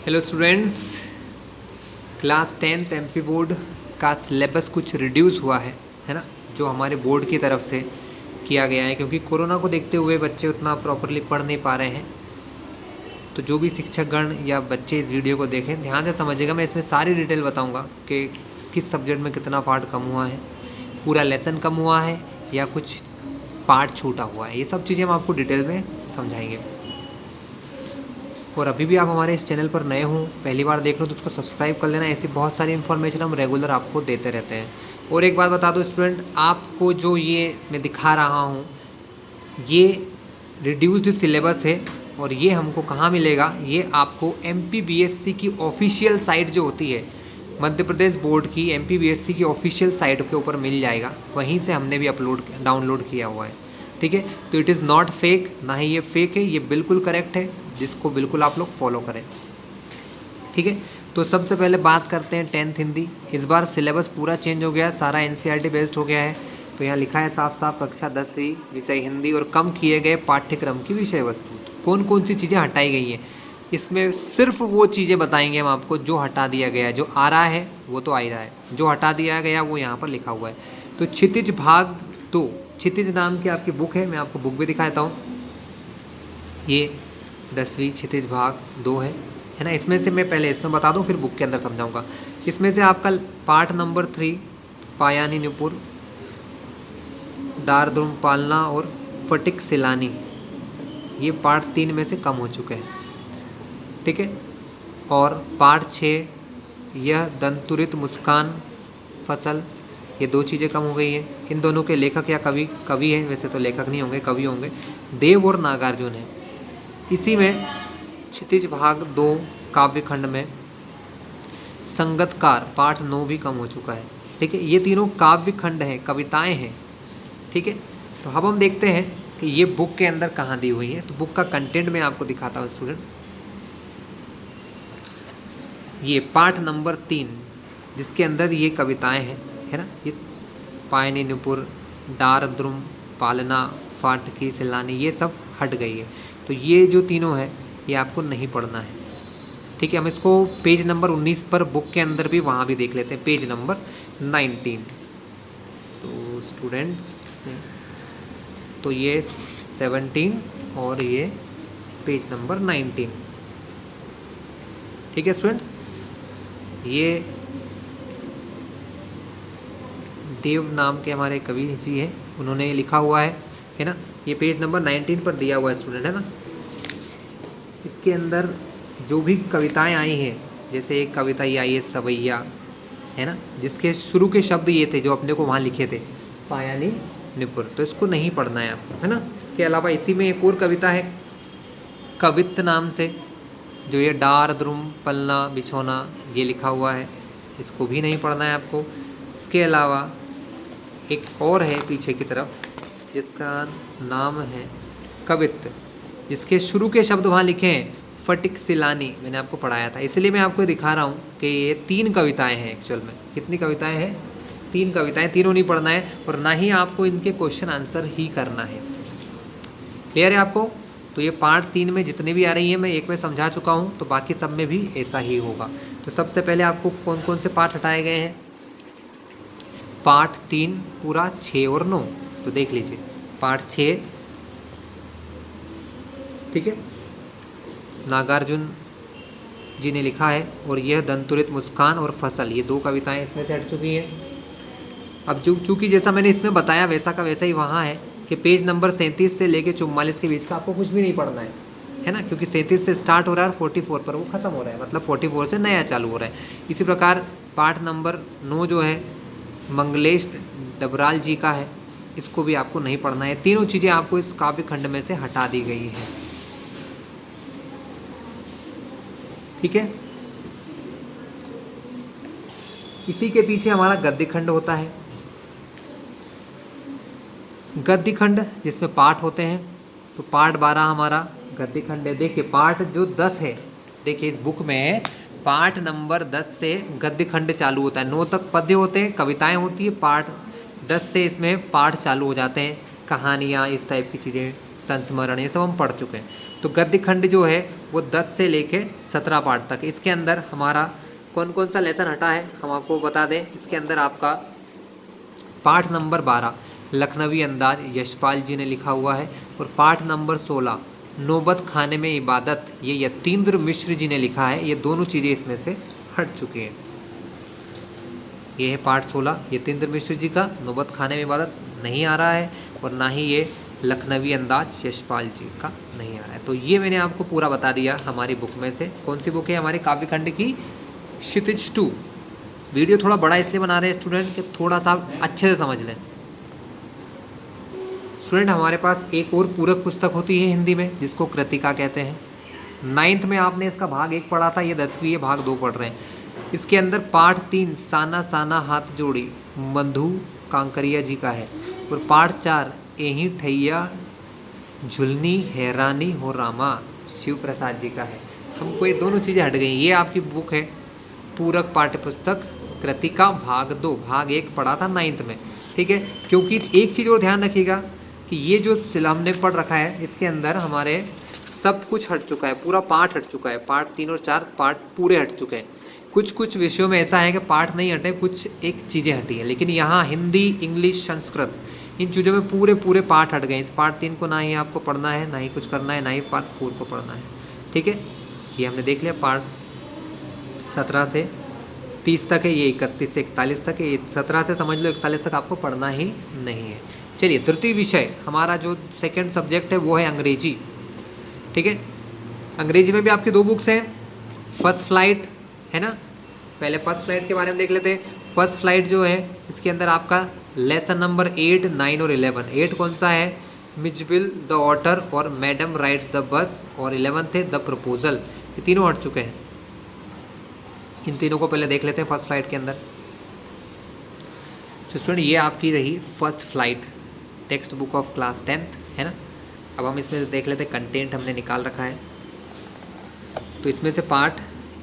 Hello students, class 10th MP board का syllabus कुछ reduce हुआ है ना, जो हमारे बोर्ड की तरफ से किया गया है क्योंकि कोरोना को देखते हुए बच्चे उतना प्रॉपरली पढ़ नहीं पा रहे हैं। तो जो भी शिक्षकगण या बच्चे इस वीडियो को देखें ध्यान से समझिएगा। मैं इसमें सारी डिटेल बताऊंगा कि किस सब्जेक्ट में कितना पार्ट कम हुआ है, पूरा लेसन कम हुआ है या कुछ पार्ट छूटा हुआ है। ये सब चीज़ें हम आपको डिटेल में समझाएंगे। और अभी भी आप हमारे इस चैनल पर नए हों, पहली बार देख रहे हो तो उसको सब्सक्राइब कर लेना। ऐसी बहुत सारी इन्फॉर्मेशन हम रेगुलर आपको देते रहते हैं। और एक बात बता दो स्टूडेंट, आपको जो ये मैं दिखा रहा हूँ ये रिड्यूस्ड सिलेबस है और ये हमको कहाँ मिलेगा, ये आपको MPBSC की ऑफिशियल साइट जो होती है मध्य प्रदेश बोर्ड की, MPBSC की ऑफिशियल साइट के ऊपर मिल जाएगा। वहीं से हमने भी डाउनलोड किया हुआ है, ठीक है। तो इट इज़ नॉट फेक, ना ही ये फेक है, ये बिल्कुल करेक्ट है, जिसको बिल्कुल आप लोग फॉलो करें, ठीक है। तो सबसे पहले बात करते हैं 10th हिंदी। इस बार सिलेबस पूरा चेंज हो गया, सारा NCERT बेस्ड हो गया है। तो यहाँ लिखा है साफ साफ कक्षा 10वीं विषय हिंदी और कम किए गए पाठ्यक्रम की विषय वस्तु। कौन कौन सी चीज़ें हटाई गई हैं, इसमें सिर्फ वो चीज़ें बताएंगे हम आपको जो हटा दिया गया है। जो आ रहा है वो तो आ ही रहा है, जो हटा दिया गया वो यहाँ पर लिखा हुआ है। तो क्षितिज भाग 2, क्षितिज नाम की आपकी बुक है, मैं आपको बुक भी दिखाता हूँ। ये 10वीं क्षितिज भाग 2 है ना। इसमें से मैं पहले इसमें बता दूं फिर बुक के अंदर समझाऊंगा। इसमें से आपका पार्ट नंबर 3 पायानी नुपुर, डारद्रुम पालना और फटिक सिलानी, ये पार्ट 3 में से कम हो चुके हैं, ठीक है। और पार्ट 6 यह दंतुरित मुस्कान फसल, ये 2 चीज़ें कम हो गई हैं। इन दोनों के लेखक या कवि हैं, वैसे तो लेखक नहीं होंगे, कवि होंगे, देव और नागार्जुन हैं। इसी में क्षितिज भाग 2 काव्य खंड में संगतकार पाठ 9 भी कम हो चुका है, ठीक है। ये तीनों काव्य खंड हैं, कविताएं हैं, ठीक है। तो अब हम देखते हैं कि ये बुक के अंदर कहाँ दी हुई है। तो बुक का कंटेंट मैं आपको दिखाता हूँ स्टूडेंट। ये पाठ नंबर 3 जिसके अंदर ये कविताएं हैं, है ना। ये पायनी नुपुर, डारद्रुम पालना, फाटकी सिलानी, ये सब हट गई है। तो ये जो तीनों है ये आपको नहीं पढ़ना है, ठीक है। हम इसको पेज नंबर 19 पर बुक के अंदर भी वहाँ भी देख लेते हैं, पेज नंबर 19। तो स्टूडेंट्स, तो ये 17 और ये पेज नंबर 19, ठीक है स्टूडेंट्स। ये देव नाम के हमारे कवि जी हैं, उन्होंने लिखा हुआ है ना। ये पेज नंबर 19 पर दिया हुआ है स्टूडेंट, है ना। इसके अंदर जो भी कविताएं आई हैं, जैसे एक कविता ये आई है सवैया, है ना, जिसके शुरू के शब्द ये थे जो अपने को वहाँ लिखे थे, पायानी नुपुर। तो इसको नहीं पढ़ना है आपको, है ना। इसके अलावा इसी में एक और कविता है कवित्त नाम से, जो ये डार द्रुम पलना बिछोना, ये लिखा हुआ है, इसको भी नहीं पढ़ना है आपको। इसके अलावा एक और है पीछे की तरफ जिसका नाम है कवित्त, जिसके शुरू के शब्द वहाँ लिखे हैं फटिक सिलानी, मैंने आपको पढ़ाया था, इसलिए मैं आपको दिखा रहा हूँ कि ये 3 कविताएं हैं एक्चुअल में। कितनी कविताएं हैं? 3 कविताएं, तीनों नहीं पढ़ना है और ना ही आपको इनके क्वेश्चन आंसर ही करना है। क्लियर है आपको? तो ये पार्ट 3 में जितने भी आ रही हैं मैं एक में समझा चुका हूँ, तो बाकी सब में भी ऐसा ही होगा। तो सबसे पहले आपको कौन कौन से पार्ट हटाए गए हैं? पार्ट 3 पूरा 6 और 9, तो देख लीजिए पार्ट 6, ठीक है, नागार्जुन जी ने लिखा है। और यह दंतुरित मुस्कान और फसल, ये 2 कविताएं इसमें से हट चुकी हैं। अब जो चूँकि जैसा मैंने इसमें बताया वैसा का वैसा ही वहाँ है कि पेज नंबर 37 से लेके 44 के बीच का आपको कुछ भी नहीं पढ़ना है ना, क्योंकि 37 से स्टार्ट हो रहा है और 44 पर वो ख़त्म हो रहा है, मतलब 44 से नया चालू हो रहा है। इसी प्रकार पाठ नंबर 9 जो है मंगलेश डबराल जी का है, इसको भी आपको नहीं पढ़ना है। तीनों चीज़ें आपको इस काव्य खंड में से हटा दी गई हैं, ठीक है। इसी के पीछे हमारा गद्य खंड होता है। गद्य खंड जिसमें पाठ होते हैं, तो पाठ 12 हमारा गद्य खंड है। देखिए पाठ जो 10 है, देखिए इस बुक में पाठ नंबर 10 से गद्य खंड चालू होता है। 9 तक पद्य होते हैं, कविताएं होती है। पाठ 10 से इसमें पाठ चालू हो जाते हैं, कहानियाँ, इस टाइप की चीज़ें, संस्मरण, ये सब हम पढ़ चुके हैं। तो गद्य खंड जो है वो 10 से लेके 17 पार्ट तक। इसके अंदर हमारा कौन कौन सा लेसन हटा है हम आपको बता दें। इसके अंदर आपका पाठ नंबर 12 लखनवी अंदाज यशपाल जी ने लिखा हुआ है, और पाठ नंबर 16 नौबत खाने में इबादत ये यतीन्द्र मिश्र जी ने लिखा है। ये दोनों चीज़ें इसमें से हट चुकी हैं। ये है पाठ 16 यतीन्द्र मिश्र जी का, नौबत खाने में इबादत नहीं आ रहा है, और ना ही ये लखनवी अंदाज यशपाल जी का नहीं आ रहा है। तो ये मैंने आपको पूरा बता दिया हमारी बुक में से। कौन सी बुक है? हमारी काव्य खंड की क्षितिज 2। वीडियो थोड़ा बड़ा इसलिए बना रहे हैं स्टूडेंट कि थोड़ा सा अच्छे से समझ लें। स्टूडेंट हमारे पास एक और पूरक पुस्तक होती है हिंदी में जिसको कृतिका कहते हैं। 9th में आपने इसका भाग 1 पढ़ा था, ये 10वीं है, भाग 2 पढ़ रहे हैं। इसके अंदर पाठ 3 साना साना हाथ जोड़ी मधु कांकरिया जी का है, और पाठ 4 एही ठैया झुलनी हैरानी हो रामा शिव प्रसाद जी का है। हमको ये दोनों चीज़ें हट गई। ये आपकी बुक है पूरक पाठ्य पुस्तक कृतिका भाग 2, भाग 1 पढ़ा था 9th में, ठीक है। क्योंकि एक चीज़ और ध्यान रखिएगा कि ये जो हमने पढ़ रखा है इसके अंदर हमारे सब कुछ हट चुका है, पूरा पाठ हट चुका है। पाठ 3 और 4 पाठ पूरे हट चुके हैं। कुछ कुछ विषयों में ऐसा है कि पाठ नहीं हटे, कुछ एक चीज़ें हटी हैं, लेकिन यहाँ हिंदी, इंग्लिश, संस्कृत इन चीज़ों में पूरे पूरे पाठ हट गए। इस पाठ 3 को ना ही आपको पढ़ना है, ना ही कुछ करना है, ना ही पाठ 4 को पढ़ना है, ठीक है। ये हमने देख लिया। पाठ 17 से 30 तक है, ये 31 से 41 तक है। ये 17 से समझ लो 41 तक आपको पढ़ना ही नहीं है। चलिए तृतीय विषय हमारा जो सेकंड सब्जेक्ट है वो है अंग्रेजी, ठीक है। अंग्रेजी में भी आपकी 2 बुक्स हैं, फर्स्ट फ्लाइट है ना। पहले फर्स्ट फ्लाइट के बारे में देख लेते हैं। फर्स्ट फ्लाइट जो है इसके अंदर आपका लेसन नंबर 8, 9 और 11। 8 कौन सा है? मिजबिल द ऑटर और मैडम राइड्स द बस, और 11 थे द प्रपोजल। ये तीनों हट चुके हैं। इन तीनों को पहले देख लेते हैं फर्स्ट फ्लाइट के अंदर। तो स्टूडेंट ये आपकी रही first flight, text book of class 10th है ना। अब हम इसमें से देख लेते हैं, कंटेंट हमने निकाल रखा है। तो इसमें से पार्ट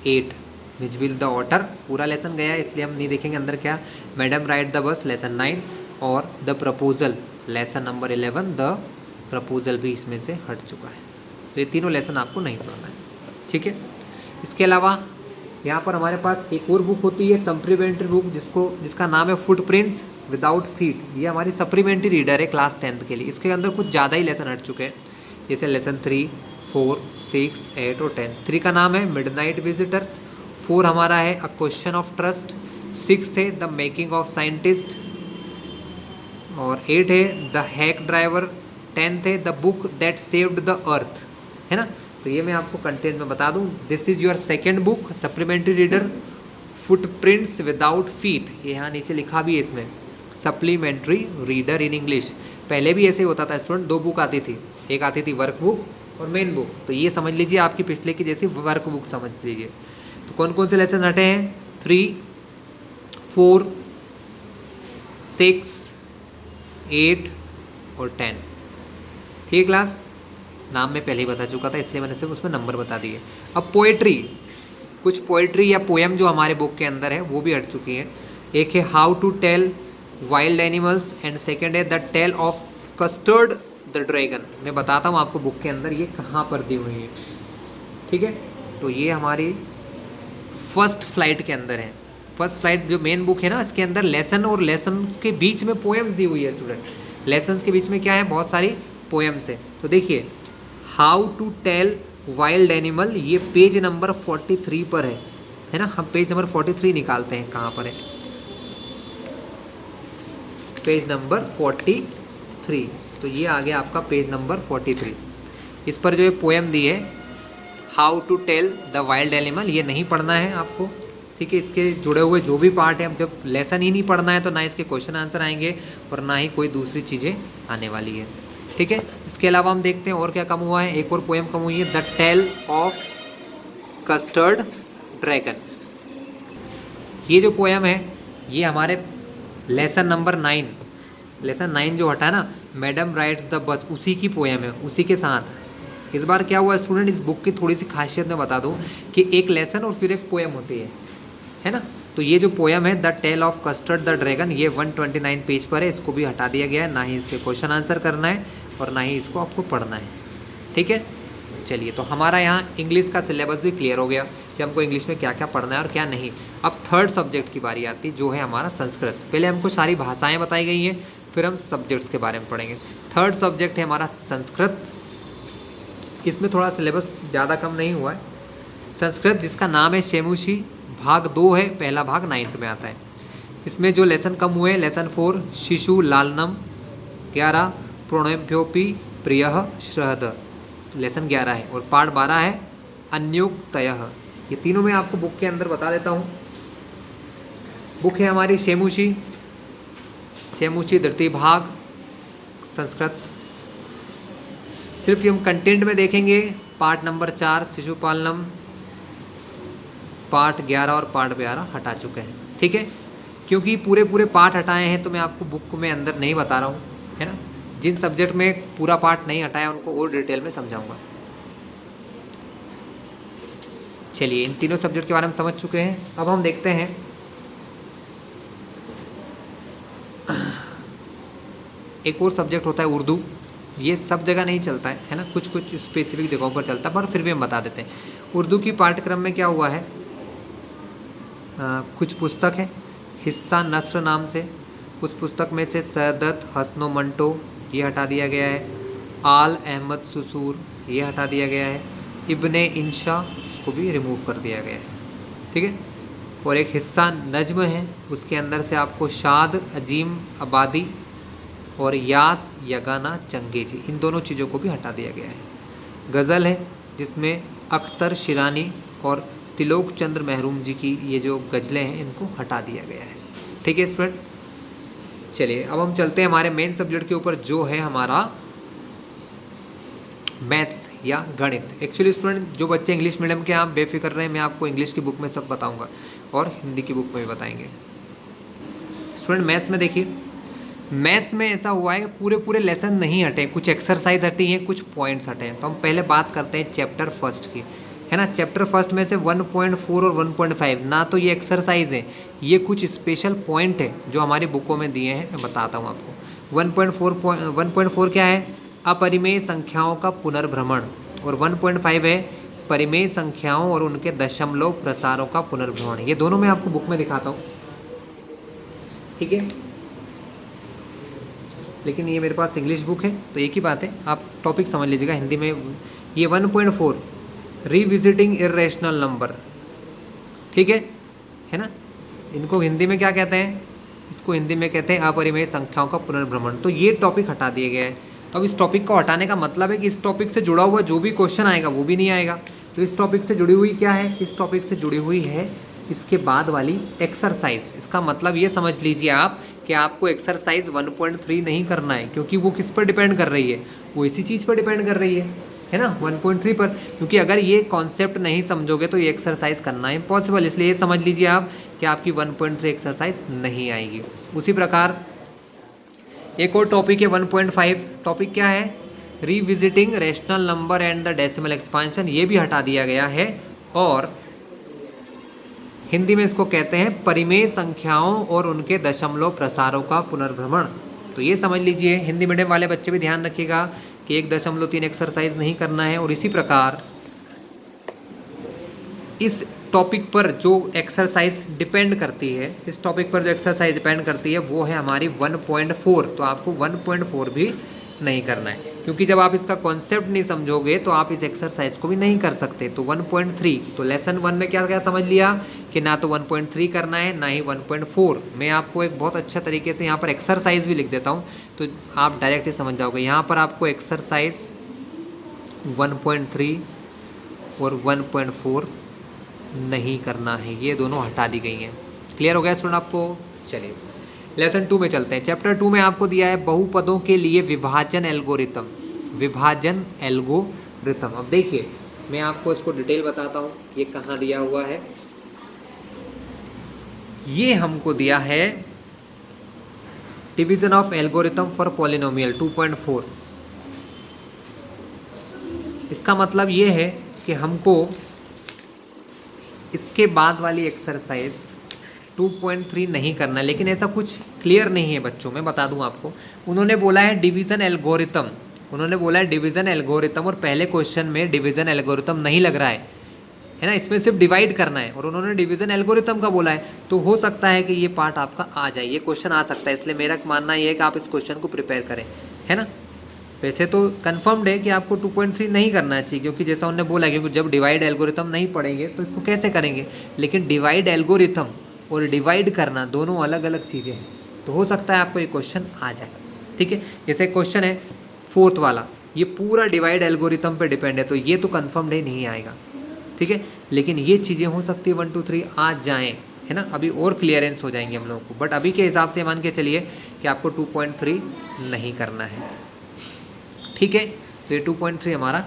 8 मिजबिल द ऑटर पूरा लेसन गया है, इसलिए हम नहीं देखेंगे अंदर क्या। Madam ride the bus lesson 9, और the proposal lesson number 11 the proposal भी इसमें से हट चुका है। तो ये तीनों लेसन आपको नहीं पढ़ना है, ठीक है। इसके अलावा यहाँ पर हमारे पास एक और बुक होती है सप्लीमेंट्री बुक, जिसका नाम है फुटप्रिंट्स विदाउट फीट। ये हमारी सप्लीमेंट्री रीडर है क्लास 10th के लिए। इसके अंदर कुछ ज़्यादा ही लेसन हट चुके हैं, जैसे लेसन 3, 4, 6, 8 और 10। 3 का नाम है मिडनाइट विजिटर, 4 हमारा है अ क्वेश्चन ऑफ ट्रस्ट, 6 थे द मेकिंग ऑफ साइंटिस्ट, और 8 है द हैक ड्राइवर, 10 थे the book that saved the earth, है ना। तो ये मैं आपको कंटेंट में बता दूं, this is your second book supplementary reader footprints without feet. ये यहाँ नीचे लिखा भी है इसमें, सप्लीमेंट्री रीडर इन इंग्लिश। पहले भी ऐसे ही होता था स्टूडेंट, 2 बुक आती थी, एक आती थी वर्क बुक और मेन बुक। तो ये समझ लीजिए आपकी पिछले की जैसी वर्क बुक समझ लीजिए। तो कौन कौन से लेसन हटे हैं? 3, 4, 6, 8 और 10, ठीक है क्लास। नाम मैं पहले ही बता चुका था, इसलिए मैंने सिर्फ उसमें नंबर बता दिए। अब पोएट्री, कुछ पोएट्री या पोएम जो हमारे बुक के अंदर है वो भी हट चुकी है। एक है how to tell wild animals, and second है the tale of custard the dragon. मैं बताता हूँ आपको बुक के अंदर ये कहाँ पर दी हुई है, ठीक है। तो ये हमारी फर्स्ट फ्लाइट के अंदर है। फर्स्ट फ्लाइट जो मेन बुक है ना, इसके अंदर लेसन और लेसन के बीच में पोएम्स दी हुई है स्टूडेंट। लेसन्स के बीच में क्या है? बहुत सारी पोएम्स है। तो देखिए how to tell wild animal, ये पेज नंबर 43 पर है ना। हम पेज नंबर 43 निकालते हैं, कहाँ पर है पेज नंबर 43। तो ये आ गया आपका पेज नंबर 43। इस पर जो है पोएम दी है how to tell the wild animal, ये नहीं पढ़ना है आपको, ठीक है। इसके जुड़े हुए जो भी पार्ट है, अब जब लेसन ही नहीं पढ़ना है तो ना इसके क्वेश्चन आंसर आएंगे और ना ही कोई दूसरी चीज़ें आने वाली है, ठीक है। इसके अलावा हम देखते हैं और क्या कम हुआ है। एक और पोएम कम हुई है, the tale of custard dragon. ये जो पोएम है ये हमारे लेसन नंबर 9, लेसन 9 जो हटा ना, मैडम राइड्स द बस, उसी की पोएम है, उसी के साथ। इस बार क्या हुआ स्टूडेंट, इस बुक की थोड़ी सी खासियत मैं बता दूं कि एक लेसन और फिर एक पोएम होती है ना। तो ये जो पोएम है the tale of custard the dragon, ये 129 पेज पर है, इसको भी हटा दिया गया है। ना ही इसके क्वेश्चन आंसर करना है और ना ही इसको आपको पढ़ना है, ठीक है। चलिए, तो हमारा यहाँ इंग्लिश का सिलेबस भी क्लियर हो गया कि हमको इंग्लिश में क्या क्या पढ़ना है और क्या नहीं। अब थर्ड सब्जेक्ट की बारी आती है जो है हमारा संस्कृत। पहले हमको सारी भाषाएं बताई गई हैं, फिर हम सब्जेक्ट्स के बारे में पढ़ेंगे। थर्ड सब्जेक्ट है हमारा संस्कृत। इसमें थोड़ा सिलेबस ज़्यादा कम नहीं हुआ है। संस्कृत जिसका नाम है शेमुशी, भाग 2 है, पहला भाग 9th में आता है। इसमें जो लेसन कम हुए, लेसन 4 शिशु लालनम, 11 प्रणोभ्योपि प्रियः श्रहद, लेसन 11 है। और पाठ 12 है अन्योक्तयः। ये तीनों मैं आपको बुक के अंदर बता देता हूँ। बुक है हमारी शेमुशी, शेमुशी द्वितीय भाग संस्कृत। सिर्फ हम कंटेंट में देखेंगे, पार्ट नंबर 4 शिशुपालनम, पार्ट 11 और पार्ट 12 हटा चुके हैं, ठीक है। क्योंकि पूरे पार्ट हटाए हैं तो मैं आपको बुक में अंदर नहीं बता रहा हूँ, है ना। जिन सब्जेक्ट में पूरा पार्ट नहीं हटाया उनको और डिटेल में समझाऊंगा। चलिए, इन तीनों सब्जेक्ट के बारे में समझ चुके हैं। अब हम देखते हैं एक और सब्जेक्ट होता है उर्दू। ये सब जगह नहीं चलता है ना, कुछ कुछ स्पेसिफिक जगहों पर चलता है, पर फिर भी हम बता देते हैं। उर्दू की पाठ्यक्रम में क्या हुआ है, कुछ पुस्तक है हिस्सा नस्र नाम से, उस पुस्तक में से सैदत हसनो मंटो ये हटा दिया गया है, आल अहमद सुसूर ये हटा दिया गया है, इब्ने इंशा इसको भी रिमूव कर दिया गया है, ठीक है। और एक हिस्सा नज्म है, उसके अंदर से आपको शाद अजीम आबादी और यास यगाना चंगेजी, इन दोनों चीज़ों को भी हटा दिया गया है। गज़ल है जिसमें अख्तर शिरानी और तिलोक चंद्र महरूम जी की ये जो गज़लें हैं इनको हटा दिया गया है, ठीक है स्टूडेंट। चलिए, अब हम चलते हैं हमारे मेन सब्जेक्ट के ऊपर जो है हमारा मैथ्स या गणित। एक्चुअली स्टूडेंट जो बच्चे इंग्लिश मीडियम के, आप बेफिक्र रहे, मैं आपको इंग्लिश की बुक में सब बताऊंगा और हिंदी की बुक में भी बताएंगे। स्टूडेंट मैथ्स में देखिए, मैथ्स में ऐसा हुआ है कि पूरे लेसन नहीं हटे, कुछ एक्सरसाइज हटी हैं, कुछ पॉइंट्स हटे हैं। तो हम पहले बात करते हैं चैप्टर फर्स्ट की, है ना। चैप्टर फर्स्ट में से 1.4 और 1.5 ना तो ये एक्सरसाइज है, ये कुछ स्पेशल पॉइंट है जो हमारी बुकों में दिए हैं, मैं बताता हूँ आपको। 1.4 क्या है, अपरिमेय संख्याओं का पुनर्भ्रमण, और 1.5 है परिमेय संख्याओं और उनके दशमलव प्रसारों का पुनर्भ्रमण। ये दोनों मैं आपको बुक में दिखाता हूँ, ठीक है। लेकिन ये मेरे पास इंग्लिश बुक है तो एक ही बात है, आप टॉपिक समझ लीजिएगा हिंदी में। ये 1.4 रिविजिटिंग इर्रेशनल नंबर, ठीक है ना। इनको हिंदी में क्या कहते हैं, इसको हिंदी में कहते हैं अपरिमेय संख्याओं का पुनर्भ्रमण। तो ये टॉपिक हटा दिया गया है। तो अब इस टॉपिक को हटाने का मतलब है कि इस टॉपिक से जुड़ा हुआ जो भी क्वेश्चन आएगा वो भी नहीं आएगा। तो इस टॉपिक से जुड़ी हुई क्या है, इस टॉपिक से जुड़ी हुई है इसके बाद वाली एक्सरसाइज। इसका मतलब ये समझ लीजिए आप कि आपको एक्सरसाइज 1.3 नहीं करना है, क्योंकि वो किस पर डिपेंड कर रही है, वो इसी चीज़ पर डिपेंड कर रही है ना, 1.3 पर। क्योंकि अगर ये कॉन्सेप्ट नहीं समझोगे तो ये एक्सरसाइज करना इम्पॉसिबल। इसलिए ये समझ लीजिए आप कि आपकी 1.3 एक्सरसाइज नहीं आएगी। उसी प्रकार एक और टॉपिक है 1.5। टॉपिक क्या है, revisiting rational number and the decimal expansion, ये भी हटा दिया गया है। और हिंदी में इसको कहते हैं परिमेय संख्याओं और उनके दशमलव प्रसारों का पुनर्भ्रमण। तो ये समझ लीजिए, हिंदी मीडियम वाले बच्चे भी ध्यान रखिएगा कि 1.3 एक्सरसाइज नहीं करना है। और इसी प्रकार इस टॉपिक पर जो एक्सरसाइज डिपेंड करती है, इस टॉपिक पर जो एक्सरसाइज डिपेंड करती है वो है हमारी 1.4। तो आपको 1.4 भी नहीं करना है, क्योंकि जब आप इसका कॉन्सेप्ट नहीं समझोगे तो आप इस एक्सरसाइज को भी नहीं कर सकते। तो 1.3, तो लेसन 1 में क्या क्या समझ लिया कि ना तो 1.3 करना है ना ही 1.4। मैं आपको एक बहुत अच्छा तरीके से यहाँ पर एक्सरसाइज भी लिख देता हूँ तो आप डायरेक्ट ही समझ जाओगे। यहाँ पर आपको एक्सरसाइज 1.3 और 1.4 नहीं करना है, ये दोनों हटा दी गई हैं। क्लियर हो गया स्टूडेंट आपको। चलिए लेसन 2 में चलते हैं। चैप्टर 2 में आपको दिया है बहुपदों के लिए विभाजन एल्गोरिथम, विभाजन एल्गोरिथम। अब देखिए मैं आपको इसको डिटेल बताता हूँ, ये कहाँ दिया हुआ है। ये हमको दिया है division of algorithm for polynomial 2.4। इसका मतलब ये है कि हमको इसके बाद वाली एक्सरसाइज 2.3 नहीं करना, लेकिन ऐसा कुछ क्लियर नहीं है बच्चों, मैं बता दूं आपको। उन्होंने बोला है डिवीज़न एल्गोरिथम उन्होंने बोला है डिवीज़न एल्गोरिथम, और पहले क्वेश्चन में डिवीज़न एल्गोरिथम नहीं लग रहा है ना, इसमें सिर्फ डिवाइड करना है, और उन्होंने डिवीज़न एल्गोरिथम का बोला है, तो हो सकता है कि ये पार्ट आपका आ जाए, ये क्वेश्चन आ सकता है। इसलिए मेरा मानना ये है कि आप इस क्वेश्चन को प्रिपेयर करें, है ना। वैसे तो कन्फर्म्ड है कि आपको 2.3 नहीं करना चाहिए, क्योंकि जैसा उन्होंने बोला, क्योंकि जब डिवाइड एल्गोरिथम नहीं पढ़ेंगे तो इसको कैसे करेंगे। लेकिन डिवाइड एल्गोरिथम और डिवाइड करना दोनों अलग अलग चीज़ें हैं, तो हो सकता है आपको ये क्वेश्चन आ जाए, ठीक है। जैसे क्वेश्चन है 4th वाला, ये पूरा डिवाइड एल्गोरिथम पे डिपेंड है, तो ये तो कन्फर्म्ड है नहीं आएगा, ठीक है। लेकिन ये चीज़ें हो सकती है 1 2 3 आ जाएँ, है ना, अभी और क्लियरेंस हो जाएंगे हम लोगों को, बट अभी के हिसाब से मान के चलिए कि आपको 2.3 नहीं करना है, ठीक है। तो ये 2.3 हमारा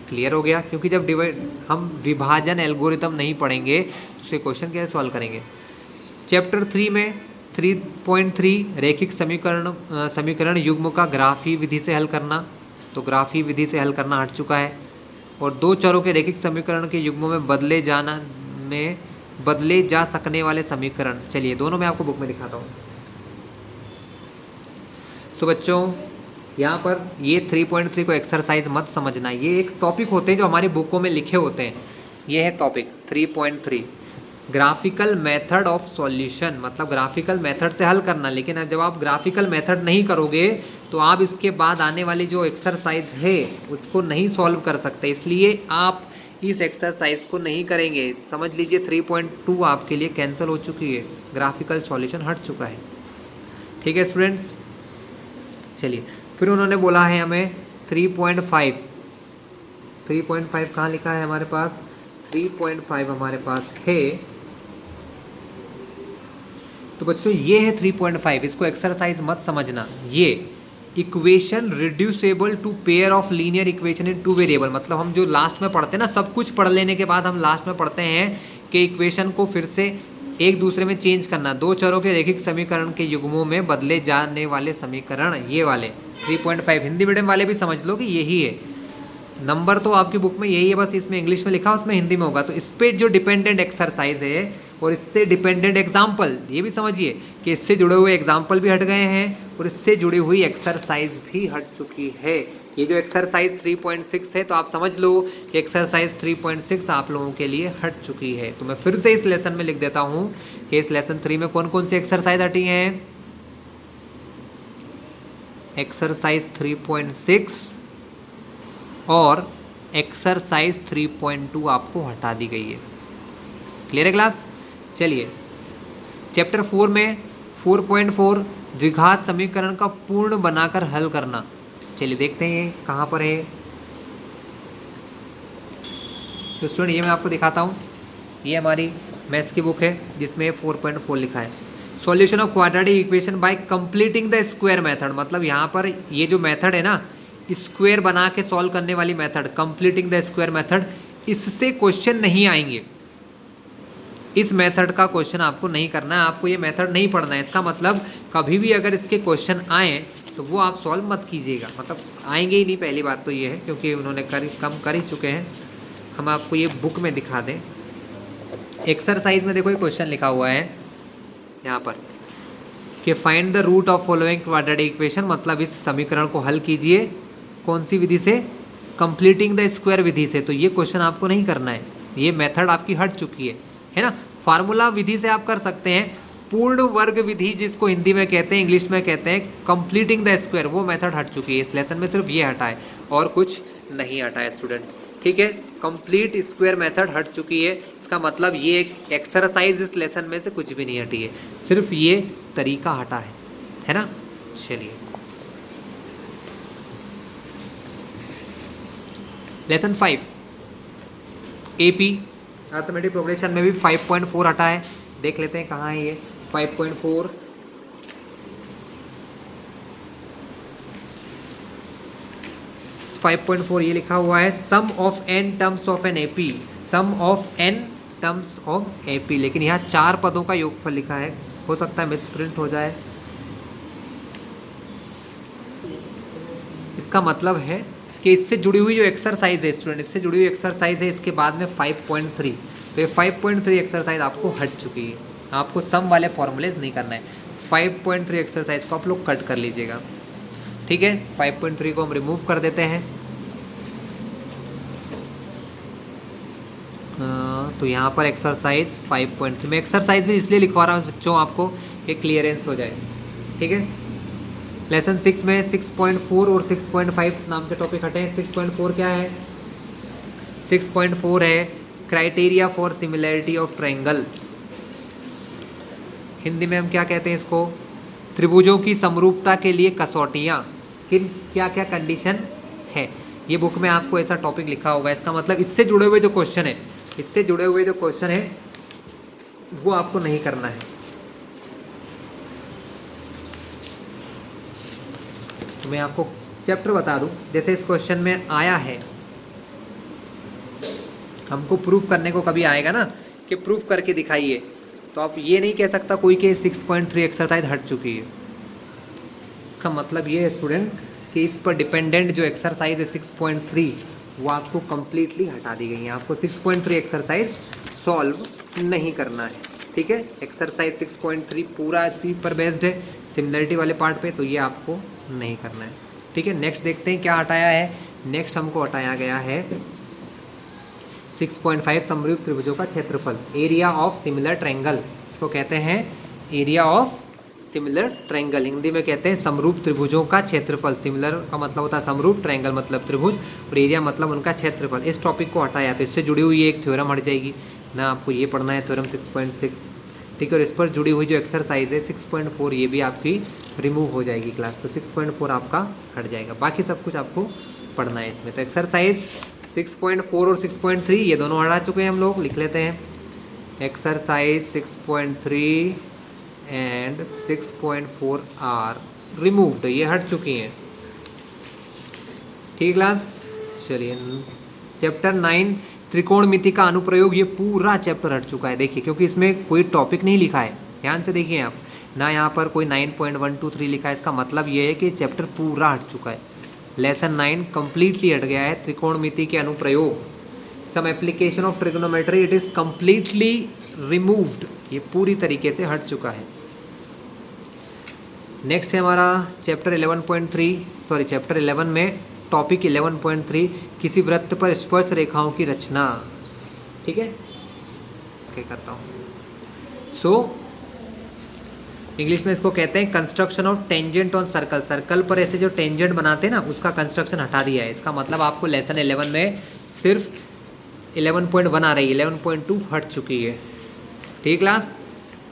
क्लियर हो गया, क्योंकि जब डिवाइड हम विभाजन एल्गोरिथम नहीं पढ़ेंगे तो ये क्वेश्चन कैसे सॉल्व करेंगे। चैप्टर 3 में 3.3 रैखिक समीकरण युग्म का ग्राफी विधि से हल करना, तो ग्राफी विधि से हल करना हट चुका है। और 2 चरों के रैखिक समीकरण के युग्मों में बदले जा सकने वाले समीकरण, चलिए दोनों मैं आपको बुक में दिखाता हूँ। तो बच्चों यहाँ पर ये 3.3 को एक्सरसाइज मत समझना, ये एक टॉपिक होते हैं जो हमारी बुकों में लिखे होते हैं। ये है topic 3.3 graphical method of solution, मतलब ग्राफिकल मेथड से हल करना। लेकिन जब आप ग्राफिकल मेथड नहीं करोगे तो आप इसके बाद आने वाली जो एक्सरसाइज है उसको नहीं सॉल्व कर सकते, इसलिए आप इस एक्सरसाइज को नहीं करेंगे। समझ लीजिए 3.2 आपके लिए कैंसिल हो चुकी है, ग्राफिकल सॉल्यूशन हट चुका है, ठीक है स्टूडेंट्स। चलिए फिर उन्होंने बोला है हमें 3.5 कहाँ लिखा है हमारे पास, 3.5 हमारे पास है। तो बच्चों ये है 3.5, इसको एक्सरसाइज मत समझना। ये equation reducible to pair of linear equation in 2 variable, मतलब हम जो लास्ट में पढ़ते हैं ना, सब कुछ पढ़ लेने के बाद हम लास्ट में पढ़ते हैं कि इक्वेशन को फिर से एक दूसरे में चेंज करना, 2 चरों के रैखिक समीकरण के युग्मों में बदले जाने वाले समीकरण, ये वाले 3.5 हिंदी मीडियम वाले भी समझ लो कि यही है। नंबर तो आपकी बुक में यही है, बस इसमें इंग्लिश में लिखा उसमें हिंदी में होगा। तो इस पे जो डिपेंडेंट एक्सरसाइज है और इससे डिपेंडेंट एग्जाम्पल, ये भी समझिए कि इससे जुड़े हुए एग्जाम्पल भी हट गए हैं और इससे जुड़ी हुई एक्सरसाइज भी हट चुकी है। ये जो एक्सरसाइज 3.6 है, तो आप समझ लो कि एक्सरसाइज 3.6 आप लोगों के लिए हट चुकी है। तो मैं फिर से इस लेसन में लिख देता हूँ कि इस लेसन 3 में कौन कौन सी एक्सरसाइज हटी हैं। एक्सरसाइज 3.6 और एक्सरसाइज 3.2 आपको हटा दी गई है। क्लियर है क्लास। चलिए चैप्टर 4 में 4.4 द्विघात समीकरण का पूर्ण बनाकर हल करना, चलिए देखते हैं कहाँ पर है। तो स्टूडेंट ये मैं आपको दिखाता हूँ, ये हमारी मैथ्स की बुक है जिसमें 4.4 लिखा है, solution of quadratic equation by completing the square method. मतलब यहाँ पर ये जो मेथड है ना, स्क्वायर बना के सॉल्व करने वाली method, completing the square method, इससे क्वेश्चन नहीं आएंगे। इस मेथड का क्वेश्चन आपको नहीं करना है, आपको ये मेथड नहीं पढ़ना है। इसका मतलब कभी भी अगर इसके क्वेश्चन आए तो वो आप सॉल्व मत कीजिएगा, मतलब आएंगे ही नहीं। पहली बात तो ये है क्योंकि उन्होंने कम कर ही चुके हैं। हम आपको ये बुक में दिखा दें। एक्सरसाइज में देखो ये क्वेश्चन लिखा हुआ है यहाँ पर कि find the root of following quadratic equation, मतलब इस समीकरण को हल कीजिए कौन सी विधि से, कंप्लीटिंग द स्क्वायर विधि से। तो ये क्वेश्चन आपको नहीं करना है, ये मेथड आपकी हट चुकी है ना। फार्मूला विधि से आप कर सकते हैं, पूर्ण वर्ग विधि जिसको हिंदी में कहते हैं, इंग्लिश में कहते हैं कंप्लीटिंग द स्क्वायर, वो मेथड हट चुकी है। इस लेसन में सिर्फ ये हटा है और कुछ नहीं हटा है स्टूडेंट, ठीक है। कंप्लीट स्क्वायर मेथड हट चुकी है, इसका मतलब ये एक एक्सरसाइज इस लेसन में से कुछ भी नहीं हटी है, सिर्फ ये तरीका हटा है ना। चलिए लेसन 5 एपी अर्थमेटिक प्रोग्रेशन में भी 5.4 हटा है, देख लेते हैं कहाँ है ये 5.4। ये लिखा हुआ है sum of n terms of an AP, sum of n terms of AP, लेकिन यहाँ 4 पदों का योगफल लिखा है, हो सकता है मिसप्रिंट हो जाए। इसका मतलब है कि इससे जुड़ी हुई जो एक्सरसाइज है स्टूडेंट, इससे जुड़ी हुई एक्सरसाइज है इसके बाद में 5.3, तो ये 5.3 एक्सरसाइज आपको हट चुकी है, आपको सम वाले फॉर्मूलेज नहीं करना है। 5.3 एक्सरसाइज को आप लोग कट कर लीजिएगा। ठीक है, 5.3 को हम रिमूव कर देते हैं। तो यहाँ पर एक्सरसाइज 5.3 में एक्सरसाइज भी इसलिए लिखवा रहा हूँ बच्चों आपको कि क्लियरेंस हो जाए। ठीक है, लेसन 6 में 6.4 और 6.5 नाम के टॉपिक हटे हैं। 6.4 क्या है? 6.4 है criteria for similarity of triangle. Hindi में हम क्या कहते हैं इसको? त्रिभुजों की समरूपता के लिए कसौटियाँ, किन क्या क्या कंडीशन है। ये बुक में आपको ऐसा टॉपिक लिखा होगा। इसका मतलब इससे जुड़े हुए जो क्वेश्चन है, इससे जुड़े हुए जो क्वेश्चन है वो आपको नहीं करना है। तो मैं आपको चैप्टर बता दूं, जैसे इस क्वेश्चन में आया है, हमको प्रूफ करने को कभी आएगा ना कि प्रूफ करके दिखाइए, तो आप ये नहीं कह सकता कोई के 6.3 एक्सरसाइज हट चुकी है। इसका मतलब ये है स्टूडेंट कि इस पर डिपेंडेंट जो एक्सरसाइज है 6.3 वो आपको कम्प्लीटली हटा दी गई है। आपको 6.3 एक्सरसाइज सॉल्व नहीं करना है। ठीक है, एक्सरसाइज 6.3 पूरा इसी पर बेस्ड है, सिमिलरिटी वाले पार्ट पे, तो ये आपको नहीं करना है। ठीक है, नेक्स्ट देखते हैं क्या हटाया है। नेक्स्ट हमको हटाया गया है 6.5 समरूप त्रिभुजों का क्षेत्रफल, एरिया ऑफ सिमिलर ट्रायंगल। इसको कहते हैं area of similar triangle, Hindi में कहते हैं समरूप त्रिभुजों का क्षेत्रफल। सिमिलर का मतलब होता है समरूप, ट्रायंगल मतलब त्रिभुज, और एरिया मतलब उनका क्षेत्रफल। इस टॉपिक को हटाया तो इससे जुड़ी हुई एक थ्योरम हट जाएगी ना, आपको ये पढ़ना है थ्योरम 6.6। ठीक है, और इस पर जुड़ी हुई जो एक्सरसाइज है 6.4 ये भी आपकी रिमूव हो जाएगी क्लास, तो 6.4 आपका हट जाएगा। बाकी सब कुछ आपको पढ़ना है इसमें। तो एक्सरसाइज 6.4 और 6.3 ये दोनों हटा चुके हैं हम लोग, लिख लेते हैं। एक्सरसाइज 6.3 एंड 6.4 आर रिमूव्ड, ये हट चुकी हैं। ठीक क्लास, चलिए चैप्टर 9 त्रिकोणमिति का अनुप्रयोग, ये पूरा चैप्टर हट चुका है। देखिए, क्योंकि इसमें कोई टॉपिक नहीं लिखा है, ध्यान से देखिए आप ना, यहाँ पर कोई 9.123 लिखा है। इसका मतलब ये है कि चैप्टर पूरा हट चुका है। लेसन 9 कम्प्लीटली हट गया है। त्रिकोणमिति के अनुप्रयोग, some application of trigonometry, it is completely removed, ये पूरी तरीके से हट चुका है। नेक्स्ट है हमारा चैप्टर 11.3, सॉरी चैप्टर 11 में टॉपिक 11.3 किसी वृत्त पर स्पर्श रेखाओं की रचना। ठीक है, क्या करता हूँ, इंग्लिश में इसको कहते हैं construction of tangent on circle. Circle पर ऐसे जो टेंजेंट बनाते हैं ना, उसका कंस्ट्रक्शन हटा दिया है। इसका मतलब आपको लेसन 11 में सिर्फ 11.1 आ रही है, 11.2 हट चुकी है। ठीक क्लास,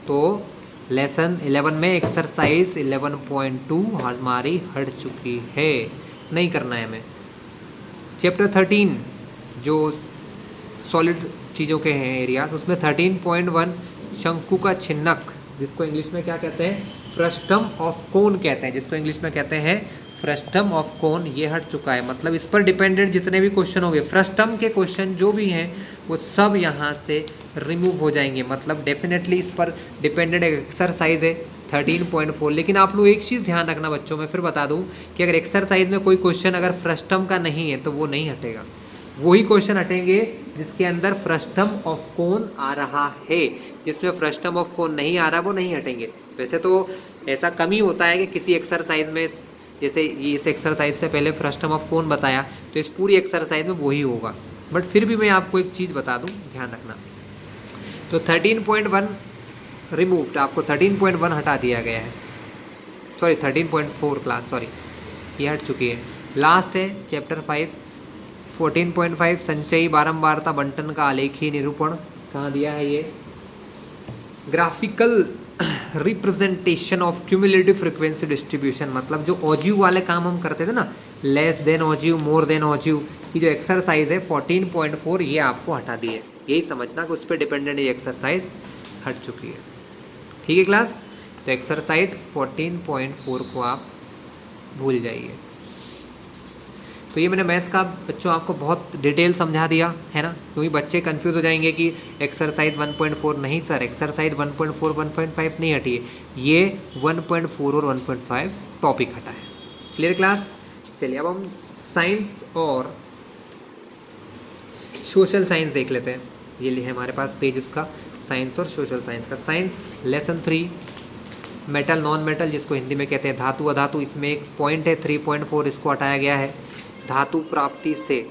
तो लेसन 11 में एक्सरसाइज 11.2 हमारी हट चुकी है, नहीं करना है हमें। चैप्टर 13 जो सॉलिड चीज़ों के हैं एरियाज, उसमें 13.1 शंकु का छिन्नक, जिसको इंग्लिश में क्या कहते हैं, फ्रस्टम ऑफ कोन कहते हैं, जिसको इंग्लिश में कहते हैं फ्रस्टम ऑफ कोन, ये हट चुका है। मतलब इस पर डिपेंडेंट जितने भी क्वेश्चन होंगे, फ्रस्टम के क्वेश्चन जो भी हैं वो सब यहाँ से रिमूव हो जाएंगे। मतलब डेफिनेटली इस पर डिपेंडेंट एक्सरसाइज है 13.4। लेकिन आप लोग एक चीज़ ध्यान रखना बच्चों, मैं फिर बता दूँ कि अगर एक्सरसाइज में कोई क्वेश्चन अगर फ्रस्टम का नहीं है तो वो नहीं हटेगा। वही क्वेश्चन हटेंगे जिसके अंदर फ्रस्टम ऑफ कोन आ रहा है, जिसमें फ्रस्टम ऑफ कोन नहीं आ रहा वो नहीं हटेंगे। वैसे तो ऐसा कम ही होता है कि किसी एक्सरसाइज में, जैसे इस एक्सरसाइज से पहले फ्रस्टम ऑफ कोन बताया, तो इस पूरी एक्सरसाइज में वही होगा। बट फिर भी मैं आपको एक चीज़ बता दूं, ध्यान रखना। तो 13.1 रिमूव्ड, आपको 13.1 हटा दिया गया है, सॉरी 13.4 क्लास, सॉरी ये हट चुकी है। लास्ट है चैप्टर 5 14.5 संचयी बारंबारता बंटन का आलेखी निरूपण। कहाँ दिया है ये, graphical representation of cumulative frequency distribution. मतलब जो ऑजिव वाले काम हम करते थे ना, लेस देन ऑजिव, मोर देन ऑजिव की जो एक्सरसाइज है 14.4 ये आपको हटा दी है। यही समझना कि उस पर डिपेंडेंट ये एक्सरसाइज हट चुकी है। ठीक है क्लास, तो एक्सरसाइज 14.4 को आप भूल जाइए। तो ये मैंने मैथ्स का बच्चों आपको बहुत डिटेल समझा दिया है ना, क्योंकि बच्चे कंफ्यूज हो जाएंगे कि एक्सरसाइज 1.4 नहीं सर, एक्सरसाइज 1.4 1.5 नहीं हटी है, ये 1.4 और 1.5 टॉपिक हटा है। क्लियर क्लास, चलिए अब हम साइंस और सोशल साइंस देख लेते हैं। ये है हमारे पास पेज उसका, साइंस और सोशल साइंस का। Science lesson 3 metal non metal, जिसको हिंदी में कहते हैं धातु अधातु, इसमें एक पॉइंट है 3.4, इसको हटाया गया है। धातु प्राप्ति से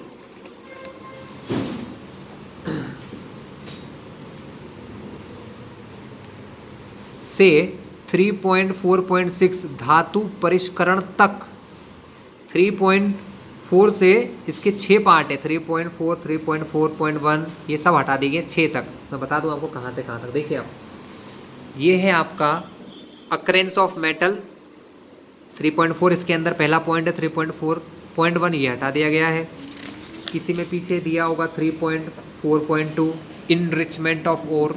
3.4.6 धातु परिष्करण तक। 3.4 से इसके 6 पार्ट है, 3.4, 3.4.1, ये सब हटा दिए गए 6 तक। मैं बता दूं आपको कहाँ से कहाँ तक। देखिए आप, ये है आपका अक्रेंस ऑफ मेटल 3.4, इसके अंदर पहला पॉइंट है 3.4.1, ये हटा दिया गया है। किसी में पीछे दिया होगा 3.4.2 इनरिचमेंट ऑफ ओर,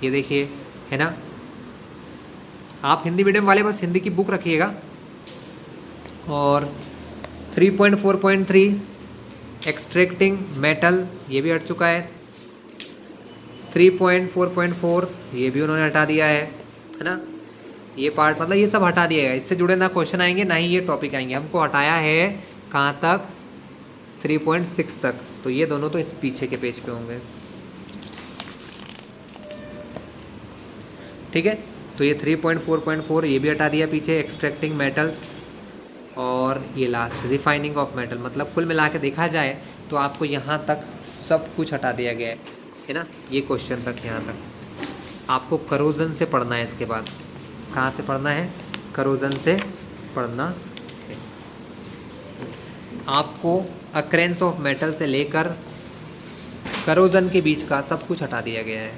ये देखिए है ना। आप हिंदी मीडियम वाले बस हिंदी की बुक रखिएगा। और 3.4.3 एक्सट्रैक्टिंग मेटल, ये भी हट चुका है। 3.4.4 ये भी उन्होंने हटा दिया है ना। ये पार्ट मतलब ये सब हटा दिया है, इससे जुड़े ना क्वेश्चन आएंगे ना ही ये टॉपिक आएंगे। हमको हटाया है कहाँ तक, 3.6 तक। तो ये दोनों तो इस पीछे के पेज पे होंगे, ठीक है। तो ये 3.4.4 ये भी हटा दिया पीछे, एक्सट्रैक्टिंग मेटल्स। और ये लास्ट रिफाइनिंग ऑफ मेटल, मतलब कुल मिला के देखा जाए तो आपको यहाँ तक सब कुछ हटा दिया गया है ना। ये क्वेश्चन तक यहाँ तक आपको करोजन से पढ़ना है। इसके बाद कहाँ से पढ़ना है, करोजन से पढ़ना है। आपको अक्रेंस ऑफ मेटल से लेकर करोजन के बीच का सब कुछ हटा दिया गया है,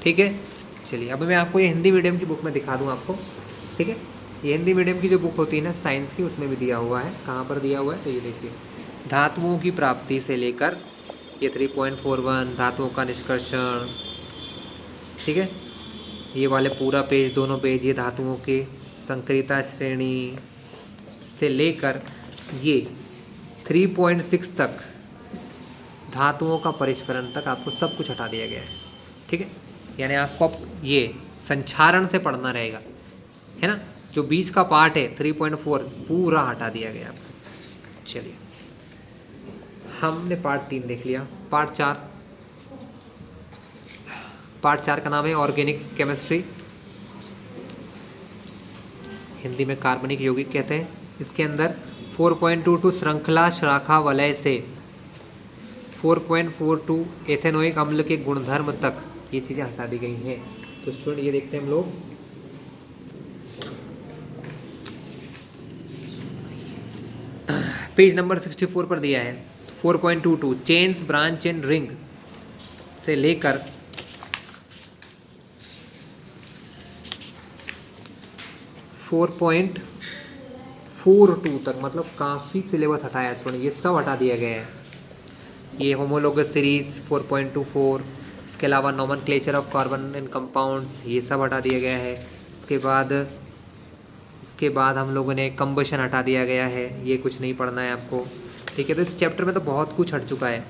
ठीक है। चलिए अब मैं आपको ये हिंदी मीडियम की बुक में दिखा दूँ आपको, ठीक है। ये हिंदी मीडियम की जो बुक होती है ना साइंस की, उसमें भी दिया हुआ है। कहाँ पर दिया हुआ है, तो ये देखिए, धातुओं की प्राप्ति से लेकर ये 3.41 धातुओं का निष्कर्षण, ठीक है। ये वाले पूरा पेज, दोनों पेज, ये धातुओं के संकरिता श्रेणी से लेकर ये 3.6 तक धातुओं का परिष्करण तक आपको सब कुछ हटा दिया गया है, ठीक है। यानी आपको अब ये संचारण से पढ़ना रहेगा, है ना। जो बीच का पार्ट है 3.4 पूरा हटा दिया गया आपको। चलिए हमने पार्ट 3 देख लिया। पार्ट 4 का नाम है ऑर्गेनिक केमिस्ट्री, हिंदी में कार्बनिक यौगिक कहते हैं। इसके अंदर 4.22 श्रृंखला शाखा वलय से 4.42 एथेनोइक अम्ल के गुणधर्म तक ये चीज़ें हटा दी गई हैं। तो स्टूडेंट ये देखते हैं हम लोग, पेज नंबर 64 पर दिया है 4.22 चेन्स ब्रांच एंड रिंग से लेकर 4.42 तक, मतलब काफ़ी सिलेबस हटाया है स्टूडेंट, ये सब हटा दिया गया है। ये होमोलोगस सीरीज 4.24, इसके अलावा nomenclature of carbon and compounds, ये सब हटा दिया गया है। इसके बाद हम लोगों ने कंबशन हटा दिया गया है, ये कुछ नहीं पढ़ना है आपको, ठीक है। तो इस चैप्टर में तो बहुत कुछ हट चुका है।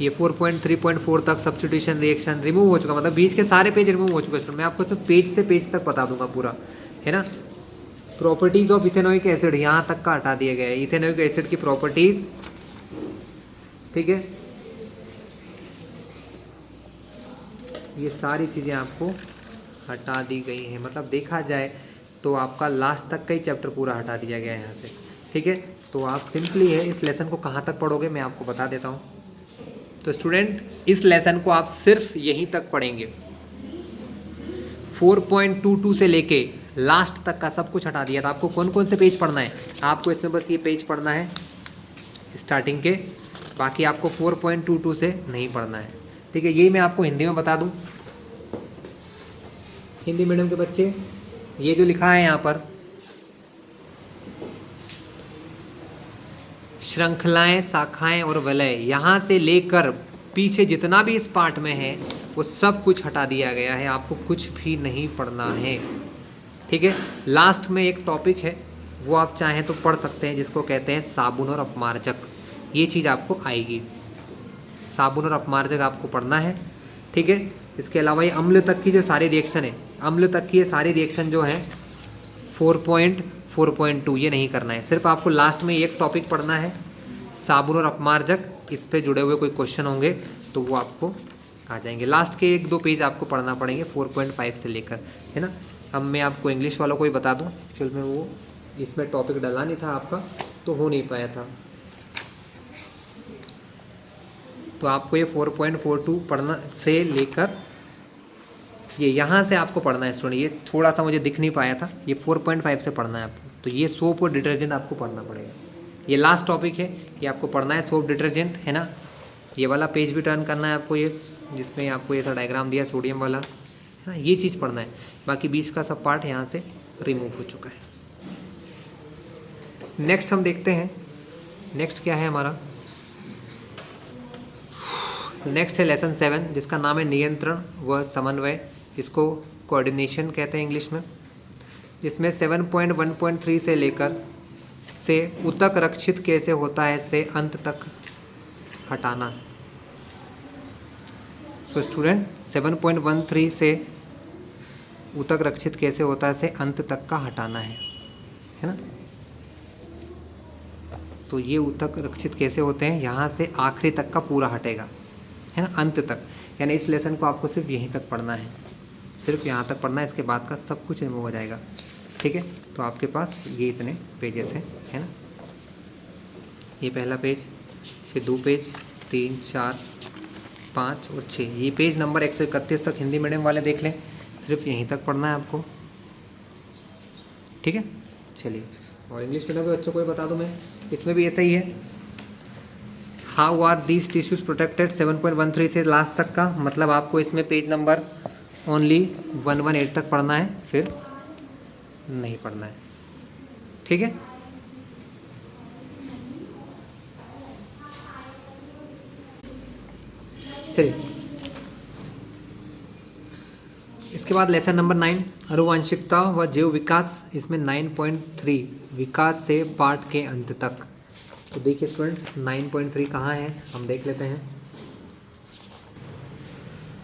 ये 4.3.4 तक सब्स्टिट्यूशन रिएक्शन रिमूव हो चुका, मतलब बीच के सारे पेज रिमूव हो चुके हैं। मैं आपको तो पेज से पेज तक बता दूंगा पूरा, है ना। प्रॉपर्टीज़ ऑफ इथेनोइक एसिड यहाँ तक का हटा दिया गया है, इथेनोइक एसिड की प्रॉपर्टीज़, ठीक है। ये सारी चीज़ें आपको हटा दी गई हैं, मतलब देखा जाए तो आपका लास्ट तक का ही चैप्टर पूरा हटा दिया गया है यहाँ से, ठीक है। तो आप सिंपली है इस लेसन को कहाँ तक पढ़ोगे मैं आपको बता देता हूँ। तो स्टूडेंट इस लेसन को आप सिर्फ यहीं तक पढ़ेंगे, 4.22 से लेके लास्ट तक का सब कुछ हटा दिया था। आपको कौन कौन से पेज पढ़ना है, आपको इसमें बस ये पेज पढ़ना है स्टार्टिंग के, बाकी आपको 4.22 से नहीं पढ़ना है, ठीक है। यही मैं आपको हिंदी में बता दूं, हिंदी मीडियम के बच्चे, ये जो लिखा है यहाँ पर श्रृंखलाएं, शाखाएं और वलय, यहाँ से लेकर पीछे जितना भी इस पार्ट में है वो सब कुछ हटा दिया गया है, आपको कुछ भी नहीं पढ़ना है, ठीक है। लास्ट में एक टॉपिक है वो आप चाहें तो पढ़ सकते हैं, जिसको कहते हैं साबुन और अपमार्जक। ये चीज़ आपको आएगी, साबुन और अपमार्जक आपको पढ़ना है, ठीक है। इसके अलावा ये अम्ल तक की जो सारी रिएक्शन है, अम्ल तक की ये सारी रिएक्शन जो है 4.4.2 ये नहीं करना है, सिर्फ आपको लास्ट में एक टॉपिक पढ़ना है साबुन और अपमार्जक। इस पे जुड़े हुए कोई क्वेश्चन होंगे तो वो आपको आ जाएंगे। लास्ट के 1-2 पेज आपको पढ़ना पड़ेंगे 4.5 से लेकर, है ना। अब मैं आपको इंग्लिश वालों को ही बता दूं, एक्चुअल में वो इसमें टॉपिक डाला नहीं था आपका, तो हो नहीं पाया था। तो आपको ये 4.42 पढ़ना से लेकर ये यहाँ से आपको पढ़ना है स्टूडेंट। ये थोड़ा सा मुझे दिख नहीं पाया था, ये 4.5 से पढ़ना है आपको। तो ये सोप और डिटर्जेंट आपको पढ़ना पड़ेगा। ये लास्ट टॉपिक है, ये आपको पढ़ना है सोप डिटर्जेंट, है ना। ये वाला पेज भी टर्न करना है आपको, ये जिसमें आपको ये सा डायग्राम दिया सोडियम वाला, है ना, ये चीज़ पढ़ना है। बाकी बीच का सब पार्ट यहाँ से रिमूव हो चुका है। नेक्स्ट हम देखते हैं, नेक्स्ट क्या है हमारा। नेक्स्ट है लेसन 7, जिसका नाम है नियंत्रण व समन्वय। इसको कोऑर्डिनेशन कहते हैं इंग्लिश में। जिसमें 7.1.3 से लेकर से ऊतक रक्षित कैसे होता है से अंत तक हटाना। तो स्टूडेंट 7.13 से ऊतक रक्षित कैसे होता है से अंत तक का हटाना है ना। तो ये ऊतक रक्षित कैसे होते हैं, यहाँ से आखिरी तक का पूरा हटेगा, है ना, अंत तक। यानी इस लेसन को आपको सिर्फ यहीं तक पढ़ना है, सिर्फ यहाँ तक पढ़ना है, इसके बाद का सब कुछ रिमूव हो जाएगा, ठीक है। तो आपके पास ये इतने पेजेस हैं, है ना। ये पहला पेज, फिर 2 पेज, 3, 4, 5 और 6। ये पेज नंबर 131 तक हिंदी मीडियम वाले देख लें, सिर्फ यहीं तक पढ़ना है आपको, ठीक है। चलिए, और इंग्लिश मीडियम के बच्चों को बता दूं मैं, इसमें भी ऐसा ही है। How are these tissues protected 7.13 से लास्ट तक का, मतलब आपको इसमें पेज नंबर ओनली 118 तक पढ़ना है, फिर नहीं पढ़ना है, ठीक है। चलिए, इसके बाद लेसन नंबर 9 आनुवांशिकता व जीव विकास। इसमें 9.3 विकास से पाठ के अंत तक। तो देखिए स्टूडेंट 9.3 कहाँ है, हम देख लेते हैं।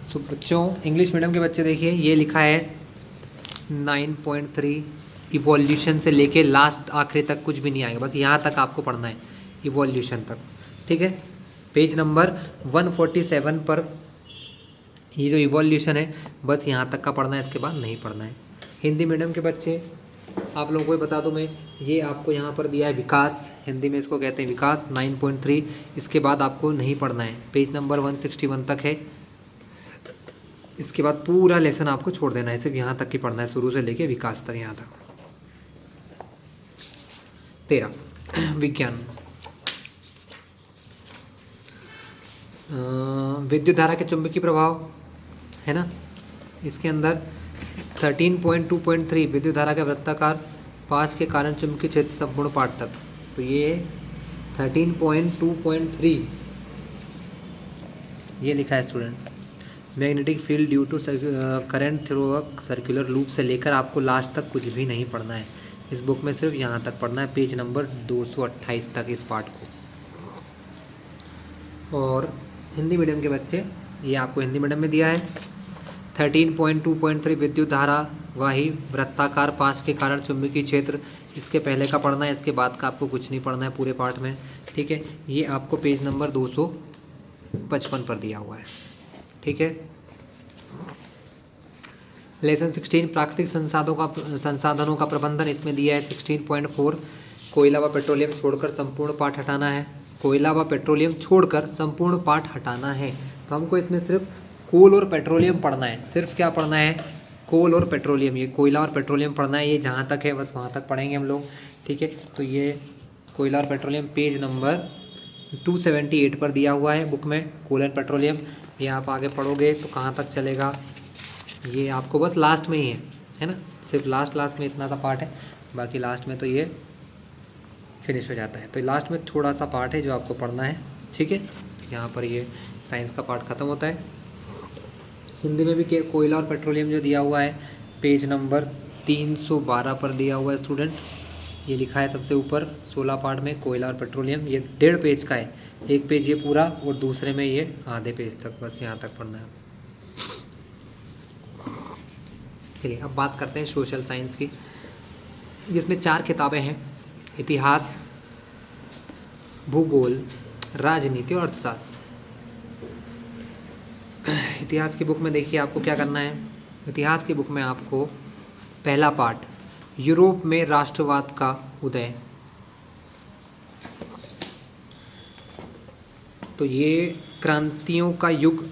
सो बच्चों, इंग्लिश मीडियम के बच्चे देखिए, ये लिखा है 9.3 इवोल्यूशन से लेके लास्ट आखिरी तक कुछ भी नहीं आएगा, बस यहाँ तक आपको पढ़ना है, इवोल्यूशन तक, ठीक है। पेज नंबर 147 पर ये जो इवोल्यूशन है बस यहाँ तक का पढ़ना है, इसके बाद नहीं पढ़ना है। हिंदी मीडियम के बच्चे आप लोगों को भी बता दूं मैं, ये आपको यहाँ पर दिया है विकास, हिंदी में इसको कहते हैं विकास 9.3। इसके बाद आपको नहीं पढ़ना है, पेज नंबर 161 तक है। इसके बाद पूरा लेसन आपको छोड़ देना है, सिर्फ यहाँ तक ही पढ़ना है, शुरू से लेके विकास तक, यहाँ तक। 13 विज्ञान। विद्युत धारा के चुंबकीय प्रभाव, है ना। इसके अंदर 13.2.3 विद्युत धारा के वृत्ताकार पास के कारण चुंबकीय क्षेत्र संपूर्ण पाठ तक। तो ये 13.2.3 ये लिखा है student, magnetic field due to current through a circular loop से लेकर आपको लास्ट तक कुछ भी नहीं पढ़ना है। इस बुक में सिर्फ यहाँ तक पढ़ना है, पेज नंबर 228 तक इस पाठ को। और हिंदी मीडियम के बच्चे, ये आपको हिंदी मीडियम में दिया है 13.2.3 विद्युत धारा वाही वृत्ताकार पास के कारण चुंबकीय क्षेत्र, इसके पहले का पढ़ना है, इसके बाद का आपको कुछ नहीं पढ़ना है पूरे पाठ में, ठीक है। ये आपको पेज नंबर 255 पर दिया हुआ है, ठीक है। लेसन 16 प्राकृतिक संसाधनों का प्रबंधन, इसमें दिया है 16.4 कोयला व पेट्रोलियम छोड़कर संपूर्ण पाठ हटाना है। कोयला व पेट्रोलियम छोड़कर संपूर्ण पाठ हटाना है। तो हमको इसमें सिर्फ कोल और पेट्रोलियम पढ़ना है, सिर्फ क्या पढ़ना है, कोल और पेट्रोलियम, ये कोयला और पेट्रोलियम पढ़ना है। ये जहाँ तक है बस वहाँ तक पढ़ेंगे हम लोग, ठीक है। तो ये कोयला और पेट्रोलियम पेज नंबर 278 पर दिया हुआ है बुक में, कोल एंड पेट्रोलियम। ये आप आगे पढ़ोगे तो कहाँ तक चलेगा, ये आपको बस लास्ट में ही है ना, सिर्फ लास्ट में इतना सा पार्ट है, बाकी लास्ट में तो ये फिनिश हो जाता है। तो लास्ट में थोड़ा सा पार्ट है जो आपको पढ़ना है, ठीक है। यहाँ पर ये साइंस का पार्ट ख़त्म होता है। हिंदी में भी कोयला और पेट्रोलियम जो दिया हुआ है पेज नंबर 312 पर दिया हुआ है स्टूडेंट। ये लिखा है सबसे ऊपर 16 पार्ट में कोयला और पेट्रोलियम। ये 1.5 पेज का है, एक पेज ये पूरा और दूसरे में ये आधे पेज तक, बस यहाँ तक पढ़ना है। चलिए अब बात करते हैं सोशल साइंस की, जिसमें 4 किताबें हैं, इतिहास, भूगोल, राजनीति और अर्थशास्त्र। इतिहास की बुक में देखिए आपको क्या करना है। इतिहास की बुक में आपको पहला पार्ट, यूरोप में राष्ट्रवाद का उदय, तो ये क्रांतियों का युग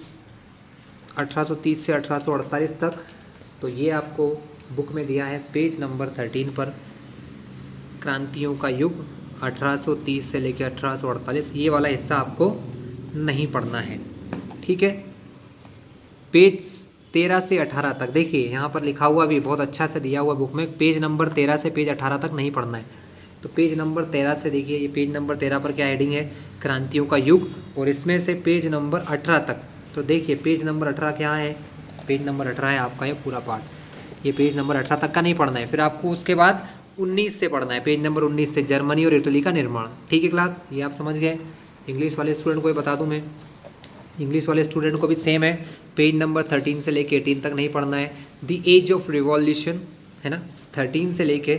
1830 से 1848 तक, तो ये आपको बुक में दिया है पेज नंबर 13 पर। क्रांतियों का युग 1830 से लेकर 1848, ये वाला हिस्सा आपको नहीं पढ़ना है, ठीक है। पेज 13 से 18 तक देखिए यहाँ पर लिखा हुआ भी बहुत अच्छा से दिया हुआ बुक में, पेज नंबर 13 से पेज 18 तक नहीं पढ़ना है। तो पेज नंबर 13 से देखिए, ये पेज नंबर 13 पर क्या हेडिंग है, क्रांतियों का युग, और इसमें से पेज नंबर 18 तक, तो देखिए पेज नंबर 18 क्या है, पेज नंबर 18 है आपका ये पूरा पार्ट। ये पेज नंबर 18 तक का नहीं पढ़ना है। फिर आपको उसके बाद 19 से पढ़ना है, पेज नंबर 19 से जर्मनी और इटली का निर्माण, ठीक है क्लास, ये आप समझ गए। इंग्लिश वाले स्टूडेंट को ये बता दूं मैं, इंग्लिश वाले स्टूडेंट को भी सेम है, पेज नंबर 13 से लेके 18 तक नहीं पढ़ना है। द एज ऑफ रिवॉल्यूशन है ना, 13 से लेके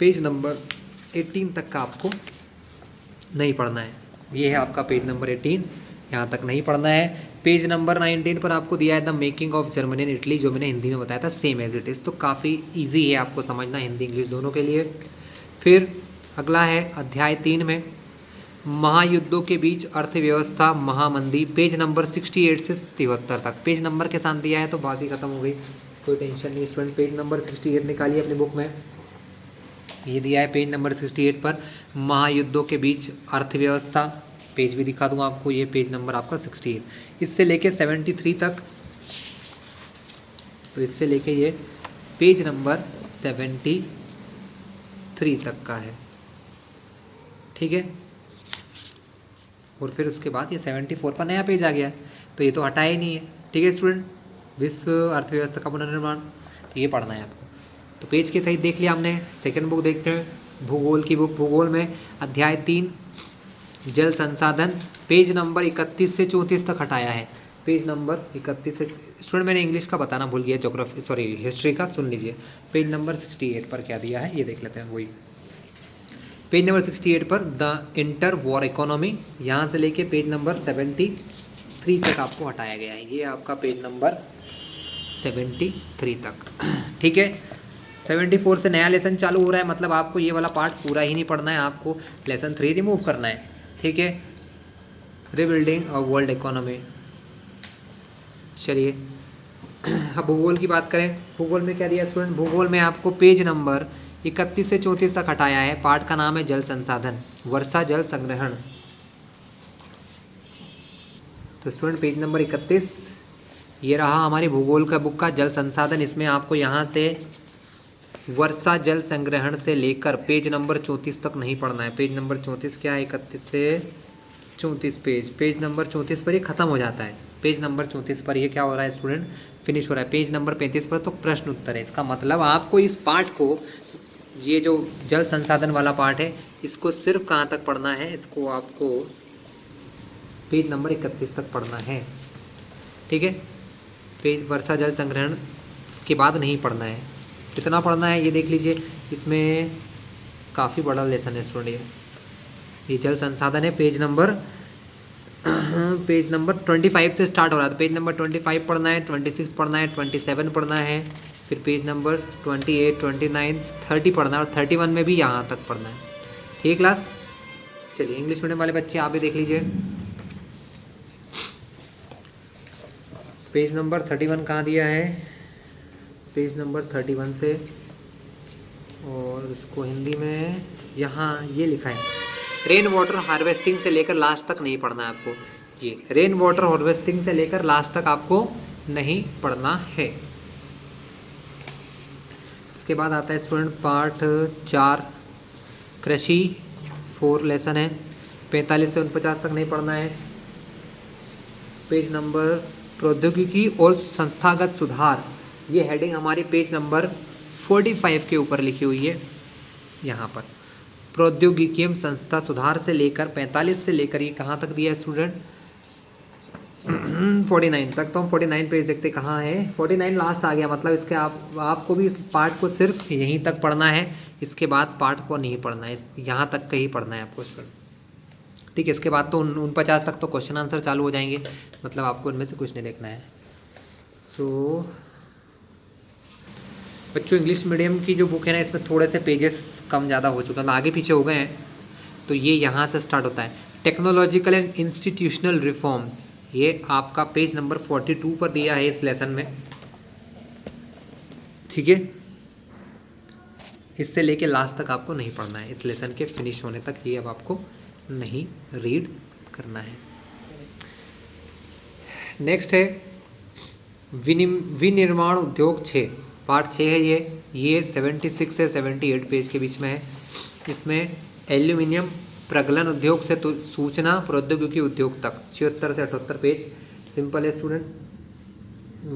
पेज नंबर 18 तक का आपको नहीं पढ़ना है। ये है आपका पेज नंबर 18, यहाँ तक नहीं पढ़ना है। पेज नंबर 19 पर आपको दिया है the making of Germany and Italy, जो मैंने हिंदी में बताया था, सेम एज इट इज़, तो काफ़ी ईजी है आपको समझना, हिंदी इंग्लिश दोनों के लिए। फिर अगला है अध्याय 3 में महायुद्धों के बीच अर्थव्यवस्था महामंदी, पेज नंबर 68 से 73 तक। पेज नंबर के साथ दिया है तो बात ही खत्म हो गई, कोई टेंशन नहीं स्टूडेंट। पेज नंबर 68 निकालिए अपनी बुक में, ये दिया है पेज नंबर 68 पर महायुद्धों के बीच अर्थव्यवस्था, पेज भी दिखा दूंगा आपको, ये पेज नंबर आपका 68, इससे लेके 73 तक, तो इससे लेके ये पेज नंबर 73 तक का है, ठीक है। और फिर उसके बाद ये 74 पर नया पेज आ गया, तो ये तो हटाया ही नहीं है, ठीक है स्टूडेंट। विश्व अर्थव्यवस्था का पुनर्निर्माण, तो ये पढ़ना है आपको। तो पेज के सहित देख लिया हमने। सेकंड बुक देखते हैं, भूगोल की बुक। भूगोल में अध्याय 3 जल संसाधन, पेज नंबर 31 से 34 तक हटाया है। पेज नंबर 31 से, स्टूडेंट मैंने इंग्लिश का बताना भूल गया, ज्योग्राफी सॉरी हिस्ट्री का सुन लीजिए। पेज नंबर 68 पर क्या दिया है ये देख लेते हैं, वही पेज नंबर 68 पर द इंटर वॉर इकोनॉमी, यहाँ से लेके पेज नंबर 73 तक आपको हटाया गया है। ये आपका पेज नंबर 73 तक, ठीक है। 74 से नया लेसन चालू हो रहा है, मतलब आपको ये वाला पार्ट पूरा ही नहीं पढ़ना है, आपको लेसन 3 रिमूव करना है, ठीक है। रिबिल्डिंग ऑफ वर्ल्ड इकोनॉमी, चलिए अब भूगोल की बात करें। भूगोल में क्या दिया स्टूडेंट, भूगोल में आपको पेज नंबर 31 से 34 तक हटाया है। पाठ का नाम है जल संसाधन, वर्षा जल संग्रहण। तो स्टूडेंट पेज नंबर 31 ये रहा हमारी भूगोल का बुक का जल संसाधन। इसमें आपको यहाँ से वर्षा जल संग्रहण से लेकर पेज नंबर 34 तक नहीं पढ़ना है। पेज नंबर 34 क्या है, 31 से 34 पेज नंबर 34 पर ये खत्म हो जाता है। पेज नंबर 34 पर ये क्या हो रहा है स्टूडेंट, फिनिश हो रहा है। पेज नंबर 35 पर तो प्रश्न उत्तर है। इसका मतलब आपको इस पार्ट को, ये जो जल संसाधन वाला पार्ट है, इसको सिर्फ कहाँ तक पढ़ना है, इसको आपको पेज नंबर 31 तक पढ़ना है, ठीक है। पेज वर्षा जल संग्रहण के बाद नहीं पढ़ना है। कितना पढ़ना है ये देख लीजिए, इसमें काफ़ी बड़ा लेसन है स्टूडेंट। ये जल संसाधन है, पेज नंबर 25 से स्टार्ट हो रहा है। तो पेज नंबर 25 पढ़ना है, 26 पढ़ना है, 27 पढ़ना है, फिर पेज नंबर 28, 29, 30 पढ़ना है, और 31 में भी यहाँ तक पढ़ना है, ठीक है क्लास। चलिए इंग्लिश मीडियम वाले बच्चे आप भी देख लीजिए। पेज नंबर 31 कहाँ दिया है, पेज नंबर 31 से, और इसको हिंदी में यहाँ ये लिखा है, रेन वाटर हार्वेस्टिंग से लेकर लास्ट तक नहीं पढ़ना है आपको। ये रेन वाटर हार्वेस्टिंग से लेकर लास्ट तक आपको नहीं पढ़ना है। इसके बाद आता है स्टूडेंट पार्ट 4 कृषि, 4 लेसन है, 45 से 49 तक नहीं पढ़ना है। पेज नंबर प्रौद्योगिकी और संस्थागत सुधार, ये हेडिंग हमारी पेज नंबर 45 के ऊपर लिखी हुई है। यहाँ पर प्रौद्योगिकी एवं संस्था सुधार से लेकर 45 से लेकर ये कहाँ तक दिया है स्टूडेंट, 49 तक। तो हम 49 पेज देखते कहाँ है, 49 लास्ट आ गया। मतलब इसके आपको भी इस पार्ट को सिर्फ यहीं तक पढ़ना है, इसके बाद पार्ट को नहीं पढ़ना है, यहाँ तक का ही पढ़ना है आपको स्टूडेंट। ठीक है। इसके बाद तो 49 तक तो क्वेश्चन आंसर चालू हो जाएंगे, मतलब आपको इनमें से कुछ नहीं देखना है। तो बच्चों इंग्लिश मीडियम की जो बुक है ना, इसमें थोड़े से पेजेस कम ज़्यादा हो चुके हैं, आगे पीछे हो गए हैं। तो ये यहाँ से स्टार्ट होता है, टेक्नोलॉजिकल एंड इंस्टीट्यूशनल रिफॉर्म्स। ये आपका पेज नंबर 42 पर दिया है इस लेसन में, ठीक है। इससे लेके लास्ट तक आपको नहीं पढ़ना है, इस लेसन के फिनिश होने तक ये अब आपको नहीं रीड करना है। नेक्स्ट है विनिर्माण उद्योग 6, पार्ट 6 है ये 76 से 78 पेज के बीच में है। इसमें एल्यूमिनियम प्रगलन उद्योग से सूचना प्रौद्योगिकी उद्योग तक 76 से 78 पेज। सिंपल है स्टूडेंट,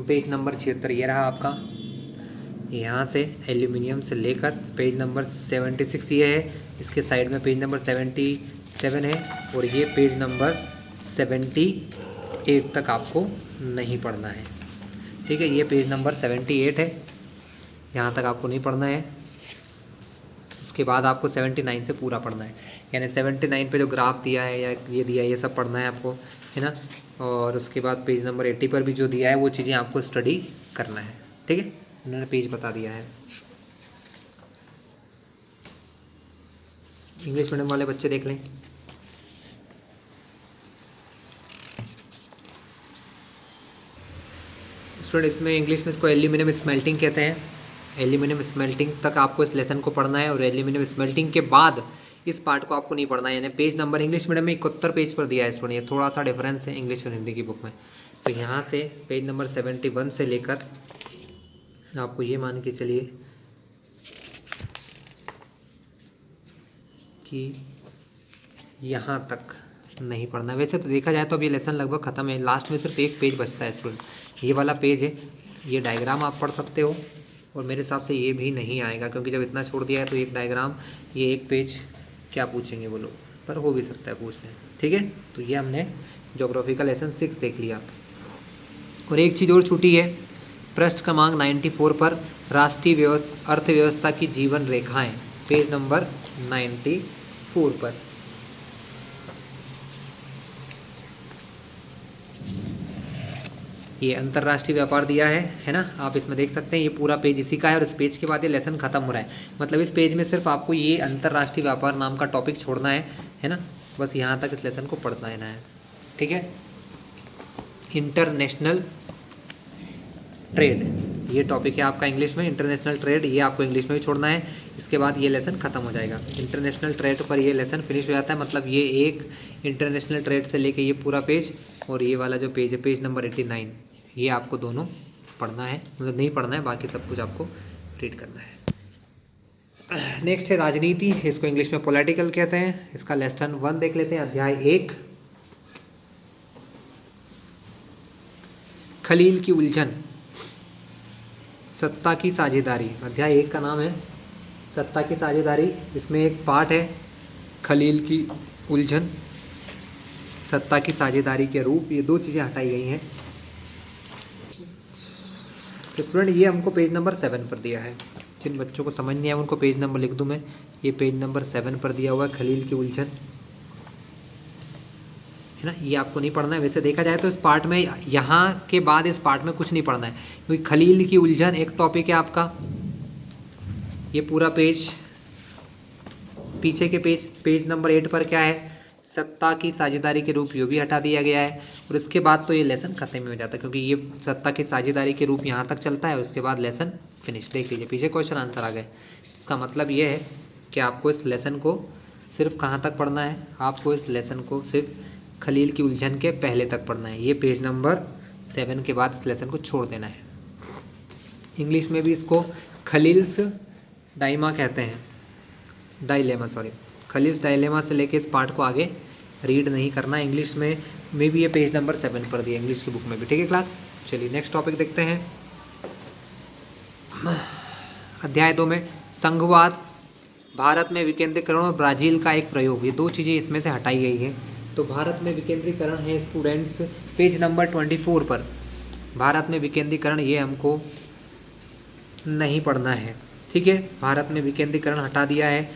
पेज नंबर 76 ये रहा आपका। यहाँ से एल्यूमिनियम से लेकर पेज नंबर 76 ये है, इसके साइड में पेज नंबर 77 है, और ये पेज नंबर 78 तक आपको नहीं पढ़ना है, ठीक है। ये पेज नंबर 78 है, यहाँ तक आपको नहीं पढ़ना है। उसके बाद आपको 79 से पूरा पढ़ना है, यानी 79 पे जो ग्राफ दिया है या ये दिया है ये सब पढ़ना है आपको, है ना। और उसके बाद पेज नंबर 80 पर भी जो दिया है वो चीज़ें आपको स्टडी करना है, ठीक है। उन्होंने पेज बता दिया है। इंग्लिश मीडियम वाले बच्चे देख लें। स्टूडेंट इसमें इंग्लिश में इसको एल्यूमिनियम स्मेल्टिंग कहते हैं। एल्यूमिनियम स्मेल्टिंग तक आपको इस लेसन को पढ़ना है, और एल्यूमिनियम स्मेल्टिंग के बाद इस पार्ट को आपको नहीं पढ़ना है। यानी पेज नंबर इंग्लिश मीडियम में 71 पेज पर दिया है स्टूडेंट, ये थोड़ा सा डिफरेंस है इंग्लिश और हिंदी की बुक में। तो यहाँ से पेज नंबर 71 से लेकर आपको ये मान के चलिए कि यहाँ तक नहीं पढ़ना। वैसे तो देखा जाए तो अब ये लेसन लगभग ख़त्म है, लास्ट में सिर्फ एक पेज बचता है स्टूडेंट। ये वाला पेज है, ये डायग्राम आप पढ़ सकते हो, और मेरे हिसाब से ये भी नहीं आएगा, क्योंकि जब इतना छोड़ दिया है तो एक डायग्राम, ये एक पेज क्या पूछेंगे वो लोग, पर हो भी सकता है पूछ लें, ठीक है। तो ये हमने ज्योग्राफी का लेसन 6 देख लिया। और एक चीज़ और छूटी है, पृष्ठ क्रमांक 94 पर राष्ट्रीय अर्थव्यवस्था की जीवन रेखाएं, पेज नंबर 94 पर। ये अंतर्राष्ट्रीय व्यापार दिया है ना, आप इसमें देख सकते हैं। ये पूरा पेज इसी का है, और इस पेज के बाद ये लेसन खत्म हो रहा है। मतलब इस पेज में सिर्फ आपको ये अंतर्राष्ट्रीय व्यापार नाम का टॉपिक छोड़ना है ना, बस यहाँ तक इस लेसन को पढ़ना है, ठीक है। इंटरनेशनल ट्रेड ये टॉपिक है आपका इंग्लिश में, इंटरनेशनल ट्रेड ये आपको इंग्लिश में भी छोड़ना है। इसके बाद ये लेसन खत्म हो जाएगा। इंटरनेशनल ट्रेड पर ये लेसन फिनिश हो जाता है, मतलब ये एक इंटरनेशनल ट्रेड से लेके ये पूरा पेज, और ये वाला जो पेज है पेज नंबर 89, ये आपको दोनों पढ़ना है, मतलब नहीं पढ़ना है, बाकी सब कुछ आपको रीड करना है। नेक्स्ट है राजनीति, इसको इंग्लिश में पॉलिटिकल कहते हैं। इसका लेसन 1 देख लेते हैं, अध्याय 1, खलील की उलझन, सत्ता की साझेदारी। अध्याय 1 का नाम है सत्ता की साझेदारी। इसमें एक पार्ट है खलील की उलझन, सत्ता की साझेदारी के रूप, ये 2 चीज़ें हटाई गई हैं। तो स्टूडेंट ये हमको पेज नंबर 7 पर दिया है, जिन बच्चों को समझ नहीं आया उनको पेज नंबर लिख दूं मैं। ये पेज नंबर 7 पर दिया हुआ है खलील की उलझन, है ना। ये आपको नहीं पढ़ना है। वैसे देखा जाए तो इस पार्ट में, यहाँ के बाद इस पार्ट में कुछ नहीं पढ़ना है, क्योंकि खलील की उलझन एक टॉपिक है आपका। ये पूरा पेज, पीछे के पेज नंबर 8 पर क्या है, सत्ता की साझेदारी के रूप, ये भी हटा दिया गया है। और इसके बाद तो ये लेसन खत्म ही हो जाता है, क्योंकि ये सत्ता की साझेदारी के रूप यहाँ तक चलता है, और उसके बाद लेसन फिनिश। देख लीजिए पीछे क्वेश्चन आंसर आ गए। इसका मतलब ये है कि आपको इस लेसन को सिर्फ कहाँ तक पढ़ना है, आपको इस लेसन को सिर्फ खलील की उलझन के पहले तक पढ़ना है। ये पेज नंबर 7 के बाद इस लेसन को छोड़ देना है। इंग्लिश में भी इसको खलील्स डायमा कहते हैं, डायलेमा सॉरी, खलील्स डायलेमा से लेके इस पार्ट को आगे रीड नहीं करना। इंग्लिश में भी ये पेज नंबर 7 पर दिया, इंग्लिश की बुक में भी, ठीक है क्लास। चलिए नेक्स्ट टॉपिक देखते हैं। अध्याय 2 में संघवाद, भारत में विकेंद्रीकरण और ब्राज़ील का एक प्रयोग, ये 2 चीज़ें इसमें से हटाई गई हैं। तो भारत में विकेंद्रीकरण है स्टूडेंट्स पेज नंबर 24 पर। भारत में विकेंद्रीकरण ये हमको नहीं पढ़ना है, ठीक है। भारत में विकेंद्रीकरण हटा दिया है।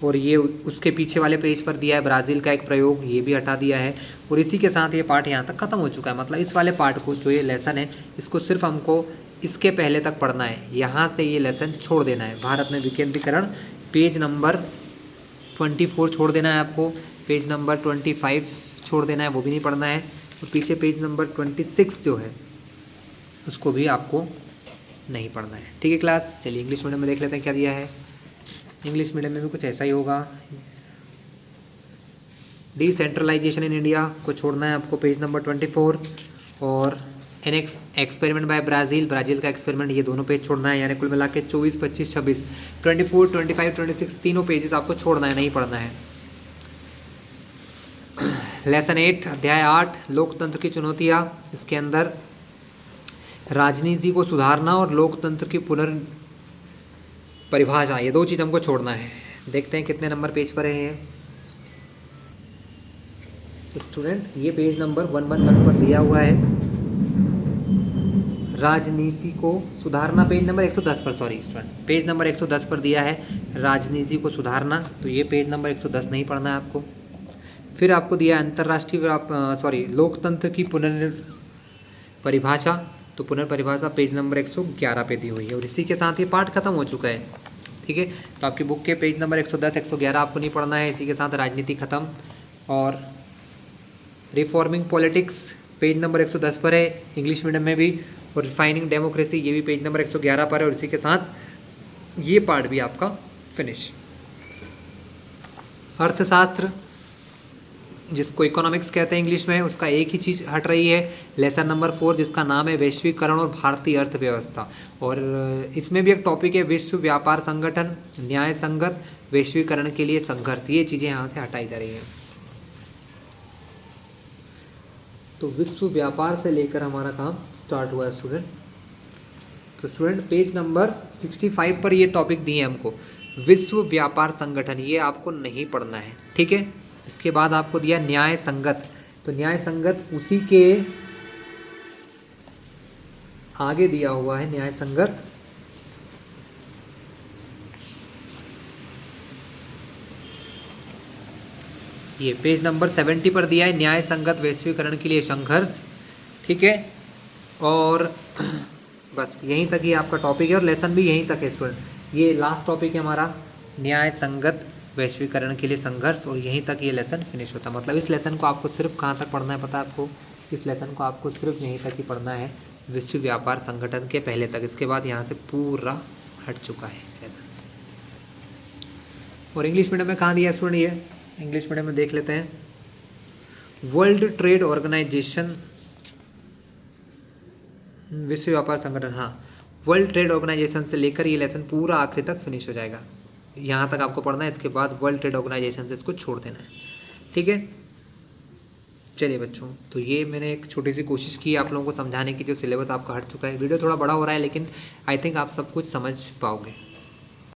और ये उसके पीछे वाले पेज पर दिया है ब्राज़ील का एक प्रयोग, ये भी हटा दिया है। और इसी के साथ ये पार्ट यहाँ तक ख़त्म हो चुका है। मतलब इस वाले पार्ट को, जो ये लेसन है, इसको सिर्फ हमको इसके पहले तक पढ़ना है, यहाँ से ये लेसन छोड़ देना है। भारत में विकेंद्रीकरण पेज नंबर 24 छोड़ देना है आपको, पेज नंबर 25 छोड़ देना है, वो भी नहीं पढ़ना है। और पीछे पेज नंबर 26 जो है उसको भी आपको नहीं पढ़ना है। ठीक है क्लास, चलिए इंग्लिश मीडियम में देख लेते हैं क्या दिया है। इंग्लिश मीडियम में भी कुछ ऐसा ही होगा। डिसेंट्रलाइजेशन इन इंडिया को छोड़ना है आपको, पेज नंबर 24। और an experiment by Brazil, Brazil का एक्सपेरिमेंट, ये दोनों पेज छोड़ना है। यानी कुल मिला के 24, 25, 26, 24, 25, 26 तीनों पेजेस आपको छोड़ना है, नहीं पढ़ना है। लेसन 8 अध्याय 8 लोकतंत्र की चुनौतियाँ, इसके अंदर राजनीति को सुधारना और लोकतंत्र की पुनर्परिभाषा, ये दो चीज़ हमको छोड़ना है। देखते हैं कितने नंबर पेज पर है। तो स्टूडेंट ये पेज नंबर 111 पर दिया हुआ है, राजनीति को सुधारना, पेज नंबर 110 पर, सॉरी स्टूडेंट, पेज नंबर 110 पर दिया है राजनीति को सुधारना। तो ये पेज नंबर 110 नहीं पढ़ना है आपको। फिर आपको दिया अंतर्राष्ट्रीय लोकतंत्र की पुनर्परिभाषा, तो पुनर्परिभाषा पेज नंबर 111 पे दी हुई है। और इसी के साथ ये पार्ट खत्म हो चुका है। ठीक है, तो आपकी बुक के पेज नंबर 110, 111 आपको नहीं पढ़ना है। इसी के साथ राजनीति खत्म। और रिफॉर्मिंग पॉलिटिक्स पेज नंबर 110 पर है इंग्लिश मीडियम में भी। और रिफाइनिंग डेमोक्रेसी, ये भी पेज नंबर 111 पर है। और इसी के साथ ये पार्ट भी आपका फिनिश। अर्थशास्त्र, जिसको इकोनॉमिक्स कहते हैं इंग्लिश में, उसका एक ही चीज़ हट रही है, लेसन नंबर 4, जिसका नाम है वैश्वीकरण और भारतीय अर्थव्यवस्था। और इसमें भी एक टॉपिक है विश्व व्यापार संगठन, न्याय संगत, वैश्वीकरण के लिए संघर्ष, ये चीज़ें यहाँ से हटाई जा रही हैं। तो विश्व व्यापार से लेकर हमारा काम स्टार्ट हुआ है स्टूडेंट। तो स्टूडेंट पेज नंबर 65 पर ये टॉपिक दिए हमको, विश्व व्यापार संगठन, ये आपको नहीं पढ़ना है। ठीक है, इसके बाद आपको दिया न्याय संगत, तो न्याय संगत उसी के आगे दिया हुआ है न्याय संगत। ये पेज नंबर 70 पर दिया है न्याय संगत वैश्वीकरण के लिए संघर्ष। ठीक है, और बस यहीं तक ही आपका टॉपिक है और लेसन भी यहीं तक है स्टूडेंट। ये लास्ट टॉपिक है हमारा, न्याय संगत वैश्वीकरण के लिए संघर्ष, और यहीं तक ये लेसन फिनिश होता है। मतलब इस लेसन को आपको सिर्फ कहाँ तक पढ़ना है पता है आपको? इस लेसन को आपको सिर्फ यहीं तक ही पढ़ना है, विश्व व्यापार संगठन के पहले तक। इसके बाद यहाँ से पूरा हट चुका है इस लेसन। और इंग्लिश मीडियम में कहाँ दिया है स्टूडेंट? ये इंग्लिश मीडियम में देख लेते हैं, वर्ल्ड ट्रेड ऑर्गेनाइजेशन, विश्व व्यापार संगठन, हाँ, वर्ल्ड ट्रेड ऑर्गेनाइजेशन से लेकर ये लेसन पूरा आखिरी तक फिनिश हो जाएगा। यहाँ तक आपको पढ़ना है, इसके बाद वर्ल्ड ट्रेड ऑर्गेनाइजेशन से इसको छोड़ देना है। ठीक है, चलिए बच्चों, तो ये मैंने एक छोटी सी कोशिश की आप लोगों को समझाने की, जो सिलेबस आपका हट चुका है। वीडियो थोड़ा बड़ा हो रहा है, लेकिन आई थिंक आप सब कुछ समझ पाओगे।